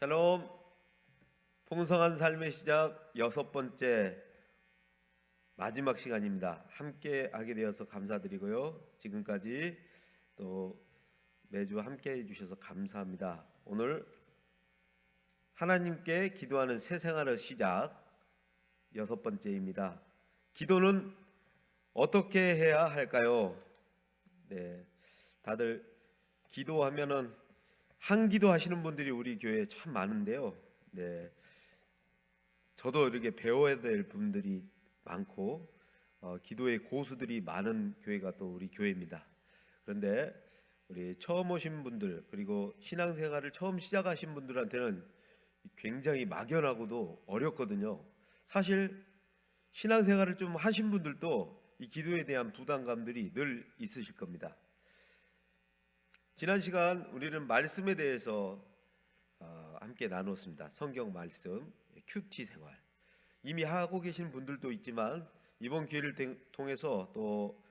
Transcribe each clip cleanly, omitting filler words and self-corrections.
샬롬. 풍성한 삶의 시작 여섯 번째 마지막 시간입니다. 함께 하게 되어서 감사드리고요. 지금까지 또 매주 함께 해주셔서 감사합니다. 오늘 하나님께 기도하는 새 생활의 시작 여섯 번째입니다. 기도는 어떻게 해야 할까요? 다들 기도하면은 한기도 하시는 분들이 우리 교회에 참 많은데요. 저도 이렇게 배워야 될 분들이 많고 기도의 고수들이 많은 교회가 또 우리 교회입니다. 그런데 우리 처음 오신 분들 그리고 신앙생활을 처음 시작하신 분들한테는 굉장히 막연하고도 어렵거든요. 사실 신앙생활을 좀 하신 분들도 이 기도에 대한 부담감들이 늘 있으실 겁니다. 지난 시간 우리는 말씀에 대해서 함께 나눴습니다. 성경 말씀, 큐티 생활. 이미 하고 계신 분들도 있지만 이번 기회를 통해서 또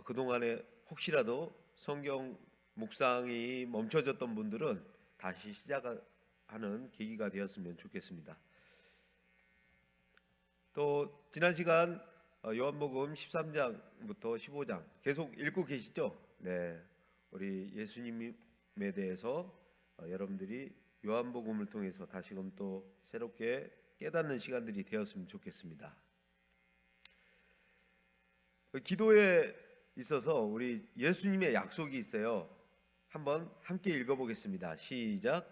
그동안에 혹시라도 성경 묵상이 멈춰졌던 분들은 다시 시작하는 계기가 되었으면 좋겠습니다. 또 지난 시간 요한복음 13장부터 15장 계속 읽고 계시죠? 우리 예수님에 대해서 여러분들이 요한복음을 통해서 다시금 또 새롭게 깨닫는 시간들이 되었으면 좋겠습니다. 기도에 있어서 우리 예수님의 약속이 있어요. 한번 함께 읽어보겠습니다. 시작.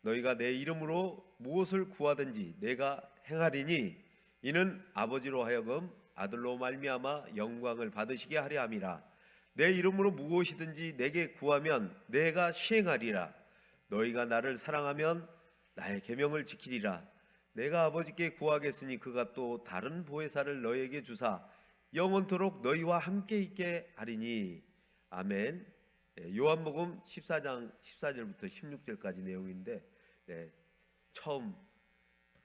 너희가 내 이름으로 무엇을 구하든지 내가 행하리니 이는 아버지로 하여금 아들로 말미암아 영광을 받으시게 하려 함이라. 내 이름으로 무엇이든지 내게 구하면 내가 시행하리라. 너희가 나를 사랑하면 나의 계명을 지키리라. 내가 아버지께 구하겠으니 그가 또 다른 보혜사를 너희에게 주사 영원토록 너희와 함께 있게 하리니. 아멘. 요한복음 14장 14절부터 16절까지 내용인데 처음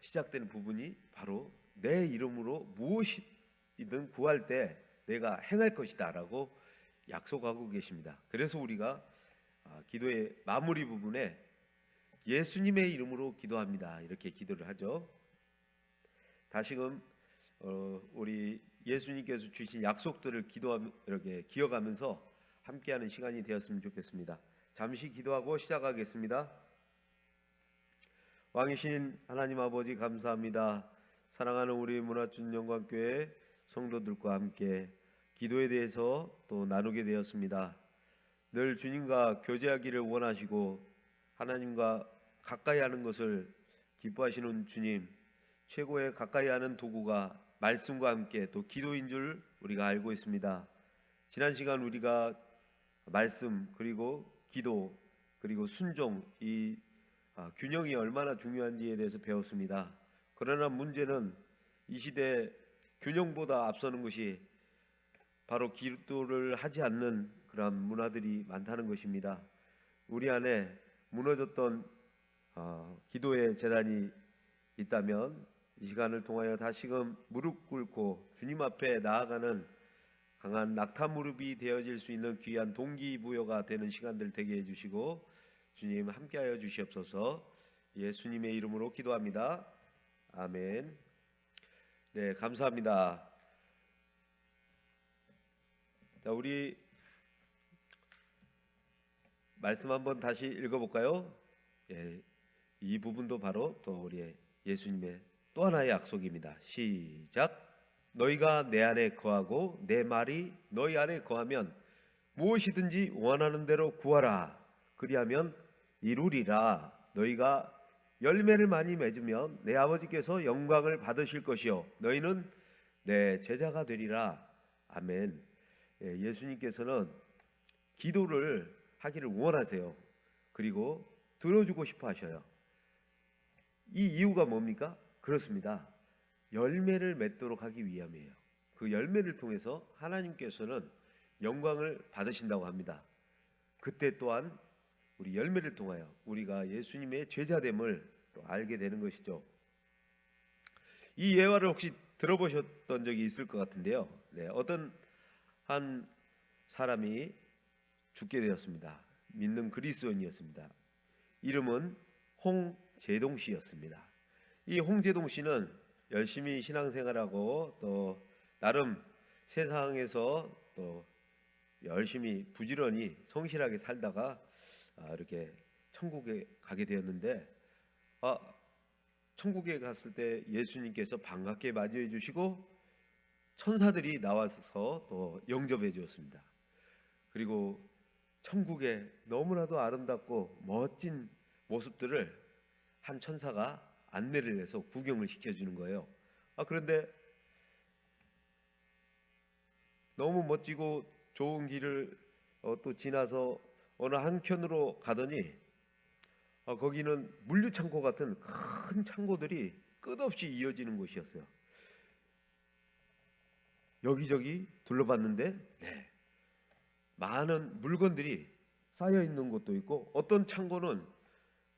시작되는 부분이 바로 내 이름으로 무엇이든 구할 때 내가 행할 것이다 라고 약속하고 계십니다. 그래서 우리가 기도의 마무리 부분에 예수님의 이름으로 기도합니다 이렇게 기도를 하죠. 다시금 우리 예수님께서 주신 약속들을 이렇게 기억하면서 함께하는 시간이 되었으면 좋겠습니다. 잠시 기도하고 시작하겠습니다. 왕이신 하나님 아버지 감사합니다. 사랑하는 우리 문화준 영광교회 성도들과 함께 기도에 대해서 또 나누게 되었습니다. 늘 주님과 교제하기를 원하시고 하나님과 가까이 하는 것을 기뻐하시는 주님, 최고의 가까이 하는 도구가 말씀과 함께 또 기도인 줄 우리가 알고 있습니다. 지난 시간 우리가 말씀 그리고 기도 그리고 순종 이 균형이 얼마나 중요한지에 대해서 배웠습니다. 그러나 문제는 이 시대 균형보다 앞서는 것이 바로 기도를 하지 않는 그런 문화들이 많다는 것입니다. 우리 안에 무너졌던 기도의 재단이 있다면 이 시간을 통하여 다시금 무릎 꿇고 주님 앞에 나아가는 강한 낙타 무릎이 되어질 수 있는 귀한 동기부여가 되는 시간들 되게 해주시고 주님 함께하여 주시옵소서. 예수님의 이름으로 기도합니다. 아멘. 감사합니다. 자, 우리 말씀 한번 다시 읽어볼까요? 이 부분도 바로 또 우리 예수님의 또 하나의 약속입니다. 시작. 너희가 내 안에 거하고 내 말이 너희 안에 거하면 무엇이든지 원하는 대로 구하라. 그리하면 이루리라. 너희가 열매를 많이 맺으면 내 아버지께서 영광을 받으실 것이요 너희는 내 제자가 되리라. 아멘. 예수님께서는 기도를 하기를 원하세요. 그리고 들어주고 싶어 하셔요. 이 이유가 뭡니까? 그렇습니다. 열매를 맺도록 하기 위함이에요. 그 열매를 통해서 하나님께서는 영광을 받으신다고 합니다. 그때 또한 우리 열매를 통하여 우리가 예수님의 제자됨을 또 알게 되는 것이죠. 이 예화를 혹시 들어보셨던 적이 있을 것 같은데요. 어떤 한 사람이 죽게 되었습니다. 믿는 그리스도인이었습니다. 이름은 홍제동 씨였습니다. 이 홍제동 씨는 열심히 신앙생활하고 또 나름 세상에서 또 열심히 부지런히 성실하게 살다가 이렇게 천국에 가게 되었는데, 천국에 갔을 때 예수님께서 반갑게 맞이해 주시고 천사들이 나와서 또 영접해 주었습니다. 그리고 천국의 너무나도 아름답고 멋진 모습들을 한 천사가 안내를 해서 구경을 시켜주는 거예요. 그런데 너무 멋지고 좋은 길을 또 지나서 어느 한켠으로 가더니 거기는 물류창고 같은 큰 창고들이 끝없이 이어지는 곳이었어요. 여기저기 둘러봤는데 많은 물건들이 쌓여 있는 곳도 있고, 어떤 창고는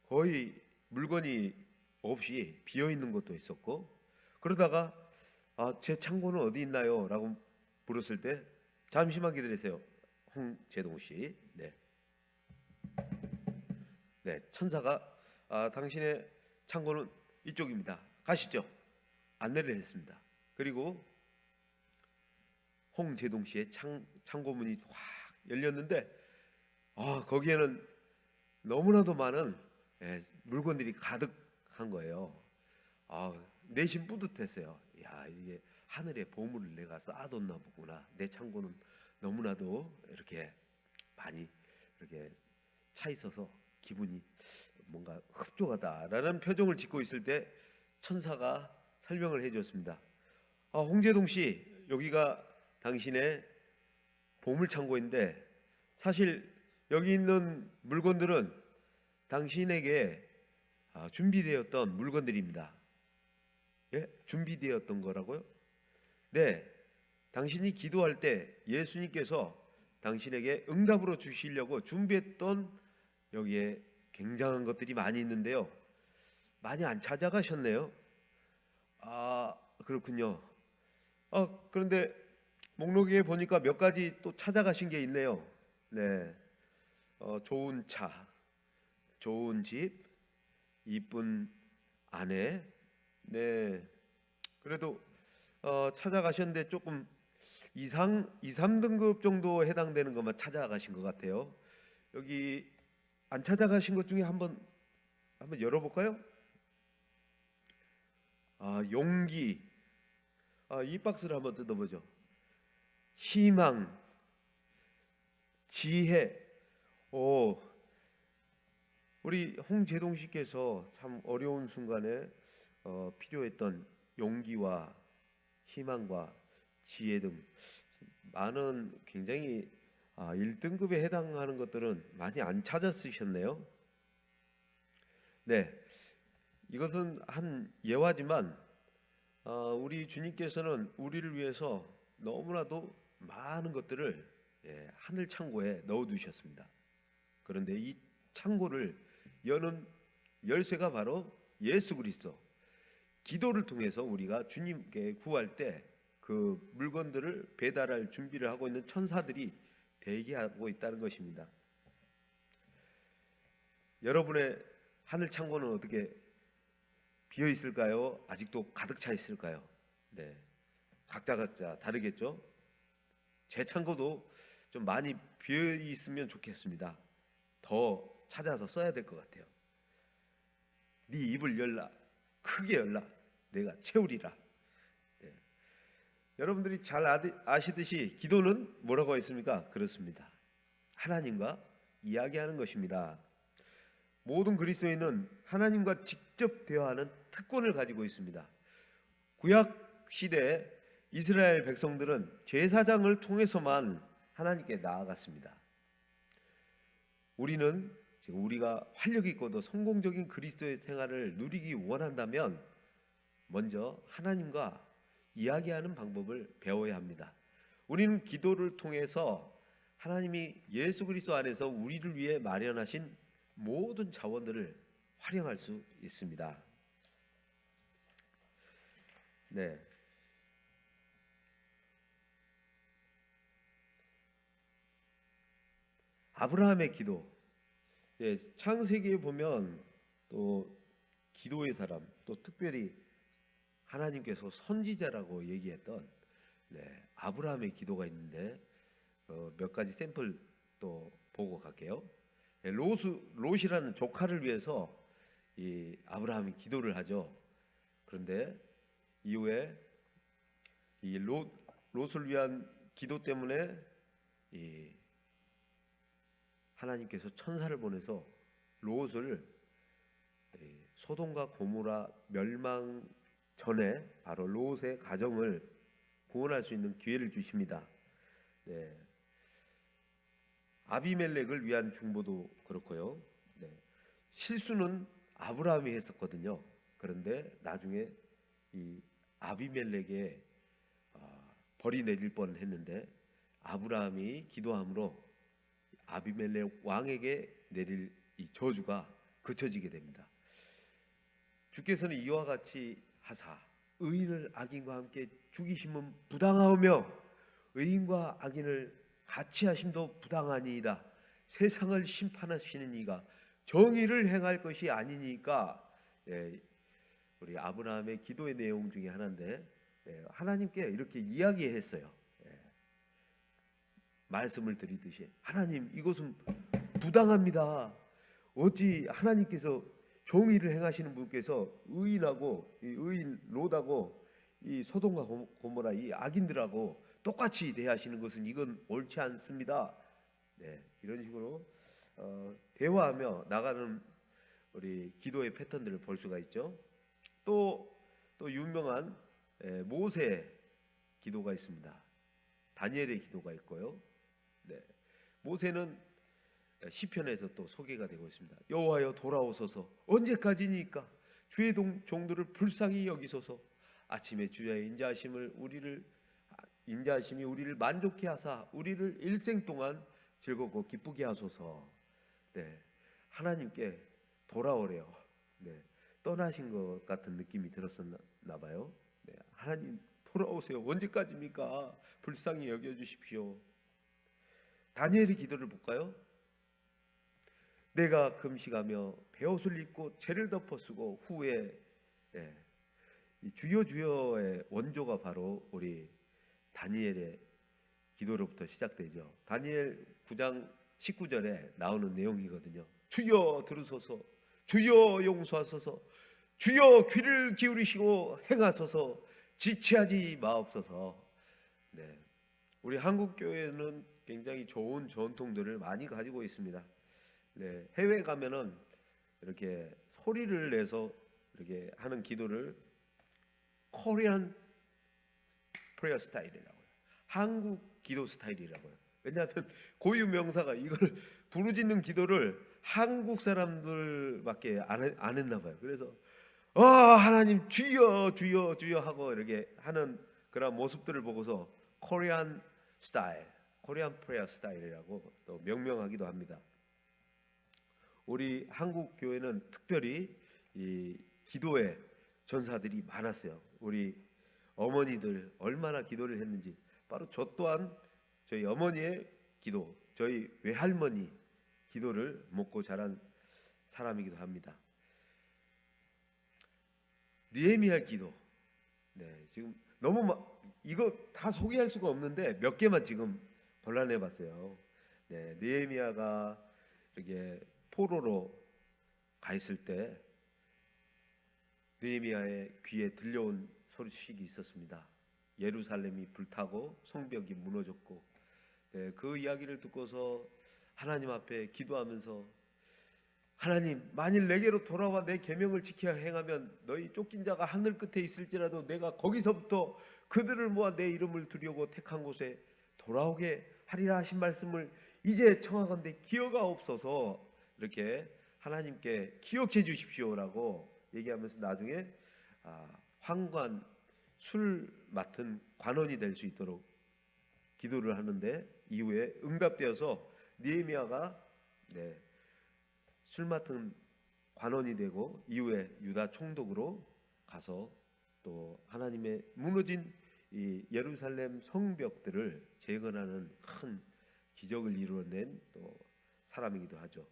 거의 물건이 없이 비어 있는 곳도 있었고, 그러다가 제 창고는 어디 있나요? 라고 물었을 때 잠시만 기다리세요, 홍제동 씨. 천사가 당신의 창고는 이쪽입니다. 가시죠. 안내를 했습니다. 그리고 홍제동 씨의 창고문이 확 열렸는데 거기에는 너무나도 많은 물건들이 가득한 거예요. 내심 뿌듯했어요. 야, 이게 하늘의 보물을 내가 쌓아뒀나 보구나. 내 창고는 너무나도 이렇게 많이 이렇게 차 있어서 기분이 뭔가 흡족하다라는 표정을 짓고 있을 때 천사가 설명을 해줬습니다. 홍제동 씨, 여기가 당신의 보물창고인데 사실 여기 있는 물건들은 당신에게 준비되었던 물건들입니다. 예? 준비되었던 거라고요? 네, 당신이 기도할 때 예수님께서 당신에게 응답으로 주시려고 준비했던 여기에 굉장한 것들이 많이 있는데요. 많이 안 찾아가셨네요. 그렇군요. 그런데 목록에 보니까 몇 가지 또 찾아가신 게 있네요. 좋은 차, 좋은 집, 이쁜 아내. 그래도 찾아가셨는데 조금 2, 3등급 정도 해당되는 것만 찾아가신 것 같아요. 여기 안 찾아가신 것 중에 한번 열어볼까요? 용기. 이 박스를 한번 뜯어보죠. 희망, 지혜. 우리 홍제동 씨께서 참 어려운 순간에 필요했던 용기와 희망과 지혜 등 많은 굉장히 1등급에 해당하는 것들은 많이 안 찾아 쓰셨네요. 이것은 한 예화지만 우리 주님께서는 우리를 위해서 너무나도 많은 것들을 하늘 창고에 넣어두셨습니다. 그런데 이 창고를 여는 열쇠가 바로 예수 그리스도. 기도를 통해서 우리가 주님께 구할 때 그 물건들을 배달할 준비를 하고 있는 천사들이 대기하고 있다는 것입니다. 여러분의 하늘 창고는 어떻게 비어 있을까요? 아직도 가득 차 있을까요? 각자 다르겠죠? 제 창고도 좀 많이 비어 있으면 좋겠습니다. 더 찾아서 써야 될 것 같아요. 네 입을 열라, 크게 열라, 내가 채우리라. 여러분들이 잘 아시듯이 기도는 뭐라고 했습니까? 그렇습니다. 하나님과 이야기하는 것입니다. 모든 그리스도인은 하나님과 직접 대화하는 특권을 가지고 있습니다. 구약 시대 이스라엘 백성들은 제사장을 통해서만 하나님께 나아갔습니다. 우리는 지금 우리가 활력 있고도 성공적인 그리스도의 생활을 누리기 원한다면 먼저 하나님과 이야기하는 방법을 배워야 합니다. 우리는 기도를 통해서 하나님이 예수 그리스도 안에서 우리를 위해 마련하신 모든 자원들을 활용할 수 있습니다. 아브라함의 기도. 창세기에 보면 또 기도의 사람, 또 특별히 하나님께서 선지자라고 얘기했던 아브라함의 기도가 있는데 몇 가지 샘플 또 보고 갈게요. 롯이라는 조카를 위해서 이 아브라함이 기도를 하죠. 그런데 이후에 이 롯을 위한 기도 때문에 이 하나님께서 천사를 보내서 롯을 소돔과 고모라 멸망 전에 바로 롯의 가정을 구원할 수 있는 기회를 주십니다. 아비멜렉을 위한 중보도 그렇고요. 실수는 아브라함이 했었거든요. 그런데 나중에 이 아비멜렉에 벌이 내릴 뻔했는데 아브라함이 기도함으로 아비멜렉 왕에게 내릴 이 저주가 그쳐지게 됩니다. 주께서는 이와 같이 하사 의인을 악인과 함께 죽이심은 부당하오며 의인과 악인을 같이 하심도 부당하니이다. 세상을 심판하시는 이가 정의를 행할 것이 아니니까. 우리 아브라함의 기도의 내용 중에 하나인데 하나님께 이렇게 이야기했어요. 말씀을 드리듯이 하나님, 이것은 부당합니다. 어찌 하나님께서 정의를 행하시는 분께서 의인하고 이 의인 롯하고 이 소돔과 고모라 이 악인들하고 똑같이 대하시는 것은 이건 옳지 않습니다. 이런 식으로 대화하며 나가는 우리 기도의 패턴들을 볼 수가 있죠. 또 유명한 모세 기도가 있습니다. 다니엘의 기도가 있고요. 모세는 시편에서 또 소개가 되고 있습니다. 여호와여 돌아오소서, 언제까지니까 주의 종들을 불쌍히 여기소서. 아침에 주의 인자하심이 우리를 만족케 하사 우리를 일생 동안 즐겁고 기쁘게 하소서. 하나님께 돌아오래요. 떠나신 것 같은 느낌이 들었었나 봐요. 하나님 돌아오세요. 언제까지입니까? 불쌍히 여겨주십시오. 다니엘의 기도를 볼까요? 내가 금식하며 베옷을 입고 죄를 덮어쓰고 후에 이 주여 주여의 원조가 바로 우리 다니엘의 기도로부터 시작되죠. 다니엘 9장 19절에 나오는 내용이거든요. 주여 들으소서, 주여 용서하소서, 주여 귀를 기울이시고 행하소서, 지체하지 마옵소서. 우리 한국 교회는 굉장히 좋은 전통들을 많이 가지고 있습니다. 해외 가면은 이렇게 소리를 내서 이렇게 하는 기도를 코리안 프레어 스타일이라고요. 한국 기도 스타일이라고요. 왜냐하면 고유 명사가 이걸 부르짖는 기도를 한국 사람들밖에 안 했나 봐요. 그래서 하나님 주여 주여 주여 하고 이렇게 하는 그런 모습들을 보고서 코리안 스타일, 코리안 프레어 스타일이라고 또 명명하기도 합니다. 우리 한국 교회는 특별히 이 기도의 전사들이 많았어요. 우리 어머니들 얼마나 기도를 했는지. 바로 저 또한 저희 어머니의 기도, 저희 외할머니 기도를 먹고 자란 사람이기도 합니다. 느헤미야 기도. 지금 너무 이거 다 소개할 수가 없는데 몇 개만 지금 골라내봤어요. 느헤미야가 이렇게 포로로 가 있을 때 느헤미야의 귀에 들려온 소식이 있었습니다. 예루살렘이 불타고 성벽이 무너졌고, 그 이야기를 듣고서 하나님 앞에 기도하면서 하나님, 만일 내게로 돌아와 내 계명을 지켜 행하면 너희 쫓긴 자가 하늘 끝에 있을지라도 내가 거기서부터 그들을 모아 내 이름을 두려고 택한 곳에 돌아오게 하리라 하신 말씀을 이제 청하건대 기어가옵소서. 이렇게 하나님께 기억해 주십시오라고 얘기하면서 나중에 황관 술 맡은 관원이 될 수 있도록 기도를 하는데 이후에 응답되어서 느헤미야가 술 맡은 관원이 되고 이후에 유다 총독으로 가서 또 하나님의 무너진 이 예루살렘 성벽들을 재건하는 큰 기적을 이루어낸 또 사람이기도 하죠.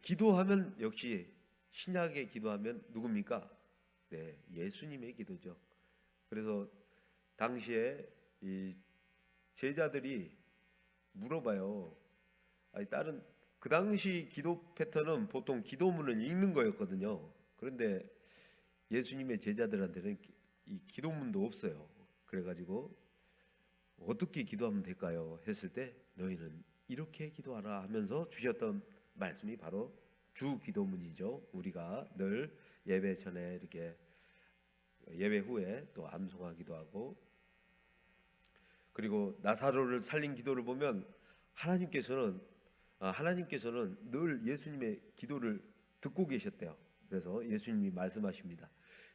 기도하면 역시 신약의 기도하면 누굽니까? 네, 예수님의 기도죠. 그래서 당시에 이 제자들이 물어봐요. 아니, 다른 그 당시 기도 패턴은 보통 기도문을 읽는 거였거든요. 그런데 예수님의 제자들한테는 이 기도문도 없어요. 그래가지고 어떻게 기도하면 될까요? 했을 때 너희는 이렇게 기도하라 하면서 주셨던 말씀이 바로 주 기도문이죠. 우리가 늘 예배 전에 이렇게 예배 후에 또 암송하기도 하고, 그리고 나사로를 살린 기도를 보면 하나님께서는 늘 예수님의 기도를 듣고 계셨대요. 그래서 예수님이 말씀하십니다.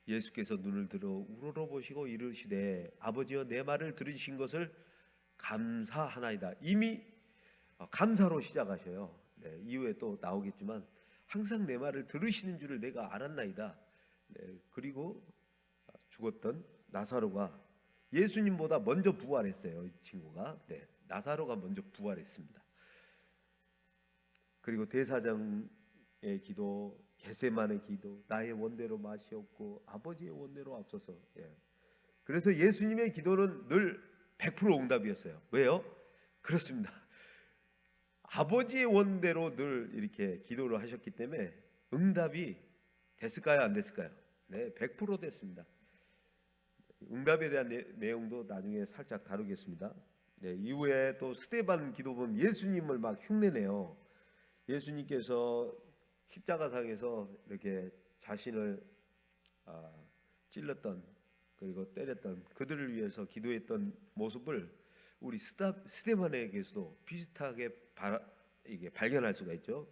예수께서 눈을 들어 우러러보시고 이르시되 아버지여 내 말을 들으신 것을 감사하나이다. 이미 감사로 시작하셔요. 네, 이후에 또 나오겠지만 항상 내 말을 들으시는 줄을 내가 알았나이다. 네, 그리고 죽었던 나사로가 예수님보다 먼저 부활했어요. 이 친구가. 네, 나사로가 먼저 부활했습니다. 그리고 대사장의 기도, 겟세마네 기도, 나의 원대로 마시옵고 아버지의 원대로 앞서서. 예. 그래서 예수님의 기도는 늘 100% 응답이었어요. 왜요? 그렇습니다. 아버지의 원대로 늘 이렇게 기도를 하셨기 때문에 응답이 됐을까요? 안 됐을까요? 네, 100% 됐습니다. 응답에 대한 내용도 나중에 살짝 다루겠습니다. 네, 이후에 또 스데반 기도 보면 예수님을 막 흉내내요. 예수님께서 십자가상에서 이렇게 자신을 찔렀던, 그리고 때렸던 그들을 위해서 기도했던 모습을 우리 스데반에게서도 비슷하게 이게 발견할 수가 있죠.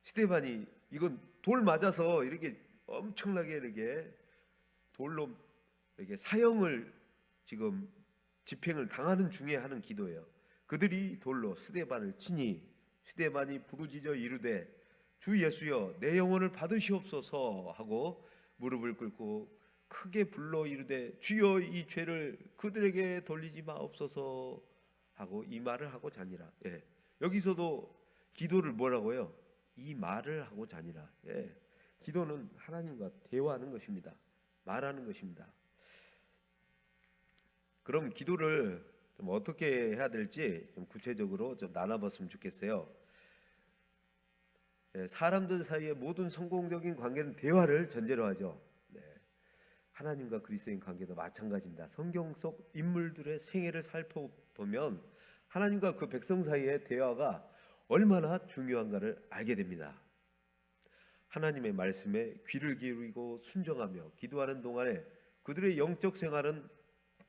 스데반이 이건 돌 맞아서 이렇게 엄청나게 이렇게 돌로 이렇게 사형을 지금 집행을 당하는 중에 하는 기도예요. 그들이 돌로 스데반을 치니 스데반이 부르짖어 이르되 주 예수여 내 영혼을 받으시옵소서 하고 무릎을 꿇고 크게 불러 이르되 주여 이 죄를 그들에게 돌리지 마옵소서 하고 이 말을 하고 자니라. 예. 여기서도 기도를 뭐라고요? 이 말을 하고 자니라. 예. 기도는 하나님과 대화하는 것입니다. 말하는 것입니다. 그럼 기도를 좀 어떻게 해야 될지 좀 구체적으로 좀 나눠봤으면 좋겠어요. 네, 사람들 사이의 모든 성공적인 관계는 대화를 전제로 하죠. 네, 하나님과 그리스도인 관계도 마찬가지입니다. 성경 속 인물들의 생애를 살펴보면 하나님과 그 백성 사이의 대화가 얼마나 중요한가를 알게 됩니다. 하나님의 말씀에 귀를 기울이고 순종하며 기도하는 동안에 그들의 영적 생활은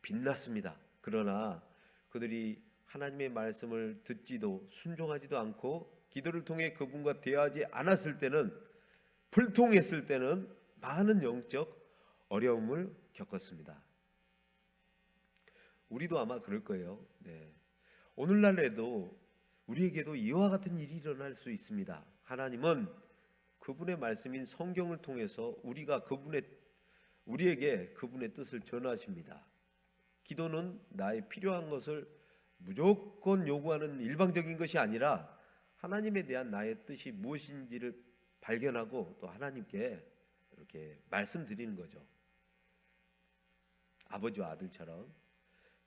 빛났습니다. 그러나 그들이 하나님의 말씀을 듣지도 순종하지도 않고 기도를 통해 그분과 대화하지 않았을 때는, 불통했을 때는 많은 영적 어려움을 겪었습니다. 우리도 아마 그럴 거예요. 네. 오늘날에도 우리에게도 이와 같은 일이 일어날 수 있습니다. 하나님은 그분의 말씀인 성경을 통해서 우리에게 그분의 뜻을 전하십니다. 기도는 나의 필요한 것을 무조건 요구하는 일방적인 것이 아니라 하나님에 대한 나의 뜻이 무엇인지를 발견하고 또 하나님께 이렇게 말씀드리는 거죠. 아버지와 아들처럼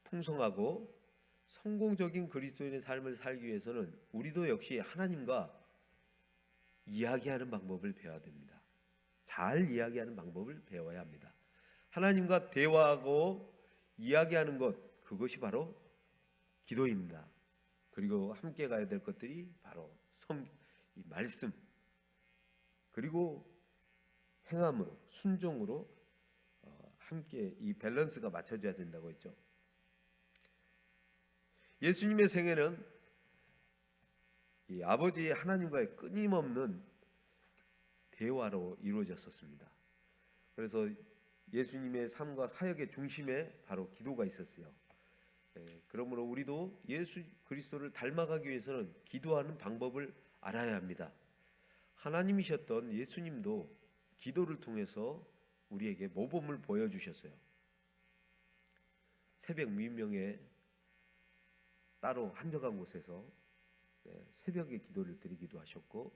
풍성하고 성공적인 그리스도인의 삶을 살기 위해서는 우리도 역시 하나님과 이야기하는 방법을 배워야 됩니다. 잘 이야기하는 방법을 배워야 합니다. 하나님과 대화하고 이야기하는 것, 그것이 바로 기도입니다. 그리고 함께 가야 될 것들이 바로 이 말씀, 그리고 행함으로, 순종으로 함께 이 밸런스가 맞춰져야 된다고 했죠. 예수님의 생애는 이 아버지 하나님과의 끊임없는 대화로 이루어졌었습니다. 그래서 예수님의 삶과 사역의 중심에 바로 기도가 있었어요. 그러므로 우리도 예수 그리스도를 닮아가기 위해서는 기도하는 방법을 알아야 합니다. 하나님이셨던 예수님도 기도를 통해서 우리에게 모범을 보여주셨어요. 새벽 미명에 따로 한적한 곳에서 새벽에 기도를 드리기도 하셨고,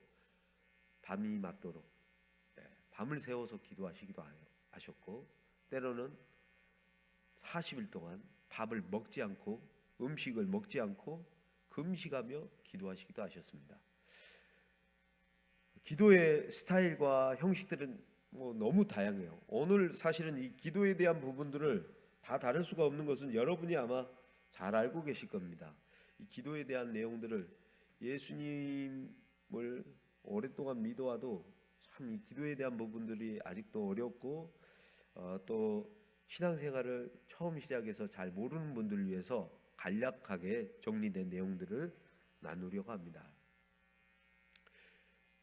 밤이 맞도록 밤을 새워서 기도하시기도 하셨고, 때로는 40일 동안 밥을 먹지 않고 음식을 먹지 않고 금식하며 기도하시기도 하셨습니다. 기도의 스타일과 형식들은 너무 다양해요. 오늘 사실은 이 기도에 대한 부분들을 다 다룰 수가 없는 것은 여러분이 아마 잘 알고 계실 겁니다. 이 기도에 대한 내용들을 예수님을 오랫동안 믿어와도 참 이 기도에 대한 부분들이 아직도 어렵고 또 신앙생활을 처음 시작해서 잘 모르는 분들을 위해서 간략하게 정리된 내용들을 나누려고 합니다.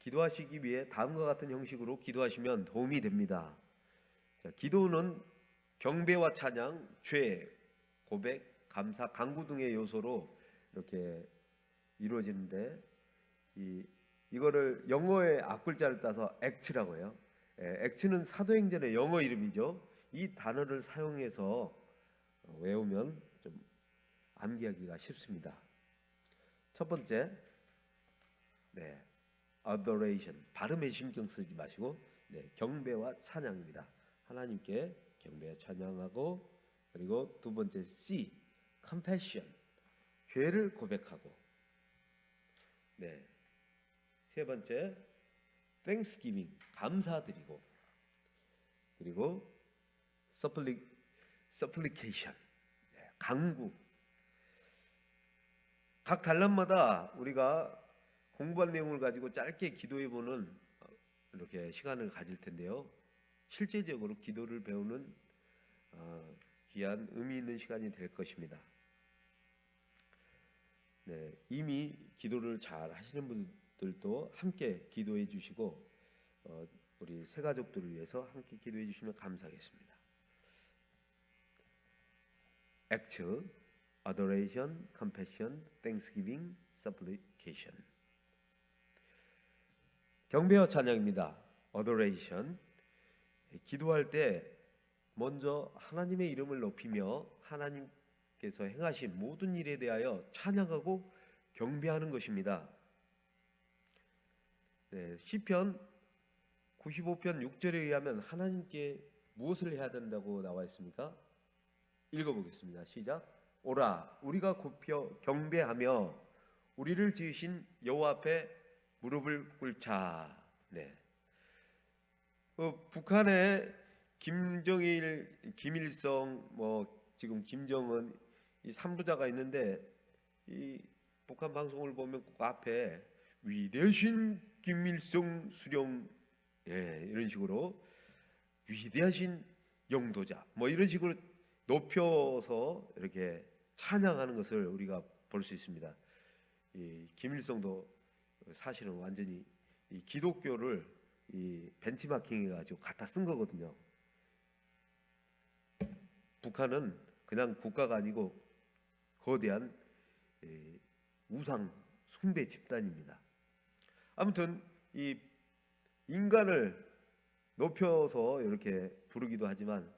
기도하시기 위해 다음과 같은 형식으로 기도하시면 도움이 됩니다. 자, 기도는 경배와 찬양, 죄, 고백, 감사, 간구 등의 요소로 이렇게 이루어지는데 이거를 영어의 앞글자를 따서 act라고 해요. act는 사도행전의 영어 이름이죠. 이 단어를 사용해서 외우면 좀 암기하기가 쉽습니다. 첫 번째, adoration, 발음에 신경 쓰지 마시고 경배와 찬양입니다. 하나님께 경배와 찬양하고, 그리고 두 번째 C, compassion, 죄를 고백하고, 세 번째 thanksgiving, 감사드리고, 그리고 supplication, 간구. 각 단락마다 우리가 공부한 내용을 가지고 짧게 기도해보는 이렇게 시간을 가질 텐데요. 실제적으로 기도를 배우는 귀한 의미 있는 시간이 될 것입니다. 이미 기도를 잘 하시는 분들도 함께 기도해 주시고 우리 새 가족들을 위해서 함께 기도해 주시면 감사하겠습니다. act, adoration, compassion, thanksgiving, supplication. 경배와 찬양입니다. adoration, 기도할 때 먼저 하나님의 이름을 높이며 하나님께서 행하신 모든 일에 대하여 찬양하고 경배하는 것입니다. 시편 95편 6절에 의하면 하나님께 무엇을 해야 된다고 나와 있습니까? 읽어보겠습니다. 시작. 오라, 우리가 굽혀 경배하며 우리를 지으신 여호와 앞에 무릎을 꿇자. 북한의 김정일, 김일성, 지금 김정은 이 3부자가 있는데 이 북한 방송을 보면 꼭 앞에 위대하신 김일성 수령, 이런 식으로 위대하신 영도자, 이런 식으로 높여서 이렇게 찬양하는 것을 우리가 볼 수 있습니다. 이 김일성도 사실은 완전히 이 기독교를 이 벤치마킹해가지고 갖다 쓴 거거든요. 북한은 그냥 국가가 아니고 거대한 우상 숭배 집단입니다. 아무튼 이 인간을 높여서 이렇게 부르기도 하지만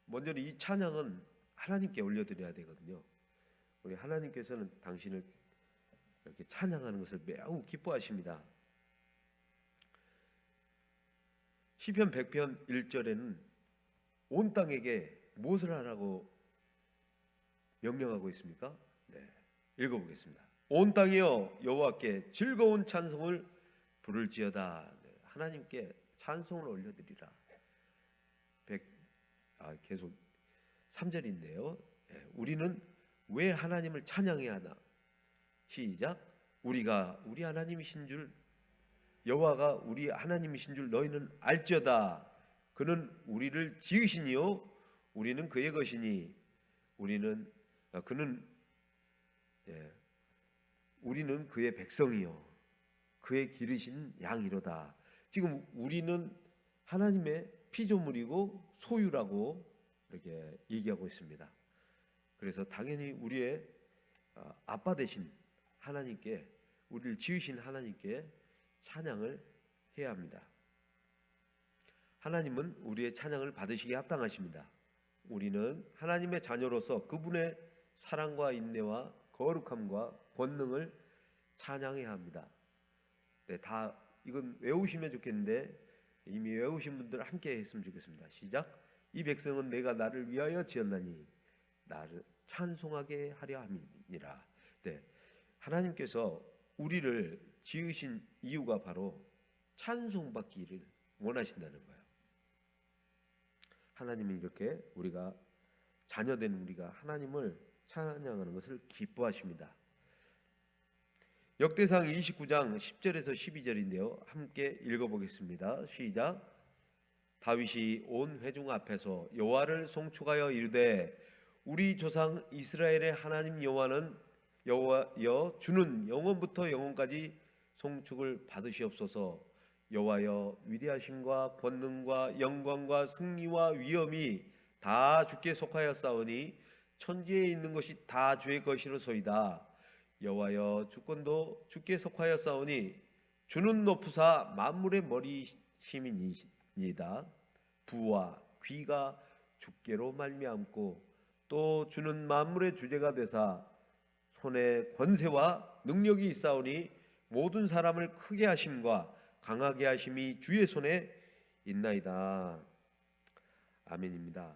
먼저 이 찬양은 하나님께 올려드려야 되거든요. 우리 하나님께서는 당신을 이렇게 찬양하는 것을 매우 기뻐하십니다. 시편 100편 1절에는 온 땅에게 무엇을 하라고 명령하고 있습니까? 읽어보겠습니다. 온 땅이여 여호와께 즐거운 찬송을 부를지어다. 하나님께 찬송을 올려드리라. 계속 3절인데요. 우리는 왜 하나님을 찬양해야 하나? 시작. 우리가 우리 하나님이신 줄, 여호와가 우리 하나님이신 줄 너희는 알지어다. 그는 우리를 지으시니요 우리는 그의 것이니 우리는 그의 백성이요 그의 기르신 양이로다. 지금 우리는 하나님의 피조물이고 소유라고 이렇게 얘기하고 있습니다. 그래서 당연히 우리의 아빠 되신 하나님께, 우리를 지으신 하나님께 찬양을 해야 합니다. 하나님은 우리의 찬양을 받으시기에 합당하십니다. 우리는 하나님의 자녀로서 그분의 사랑과 인내와 거룩함과 권능을 찬양해야 합니다. 다 이건 외우시면 좋겠는데 이미 외우신 분들 함께 했으면 좋겠습니다. 시작. 이 백성은 내가 나를 위하여 지었나니 나를 찬송하게 하려 함이니라. 네, 하나님께서 우리를 지으신 이유가 바로 찬송받기를 원하신다는 거예요. 하나님이 이렇게 우리가 자녀된 우리가 하나님을 찬양하는 것을 기뻐하십니다. 역대상 29장 10절에서 12절인데요. 함께 읽어보겠습니다. 시작. 다윗이 온 회중 앞에서 여호와를 송축하여 이르되 우리 조상 이스라엘의 하나님 여호와는 여호와여 주는 영원부터 영원까지 송축을 받으시옵소서. 여호와여 위대하심과 권능과 영광과 승리와 위엄이 다 주께 속하였사오니 천지에 있는 것이 다 주의 것이로소이다. 여호와여 주권도 주께 속하였사오니 주는 높으사 만물의 머리심이니이다. 부와 귀가 주께로 말미암고 또 주는 만물의 주제가 되사 손에 권세와 능력이 있사오니 모든 사람을 크게 하심과 강하게 하심이 주의 손에 있나이다. 아멘입니다.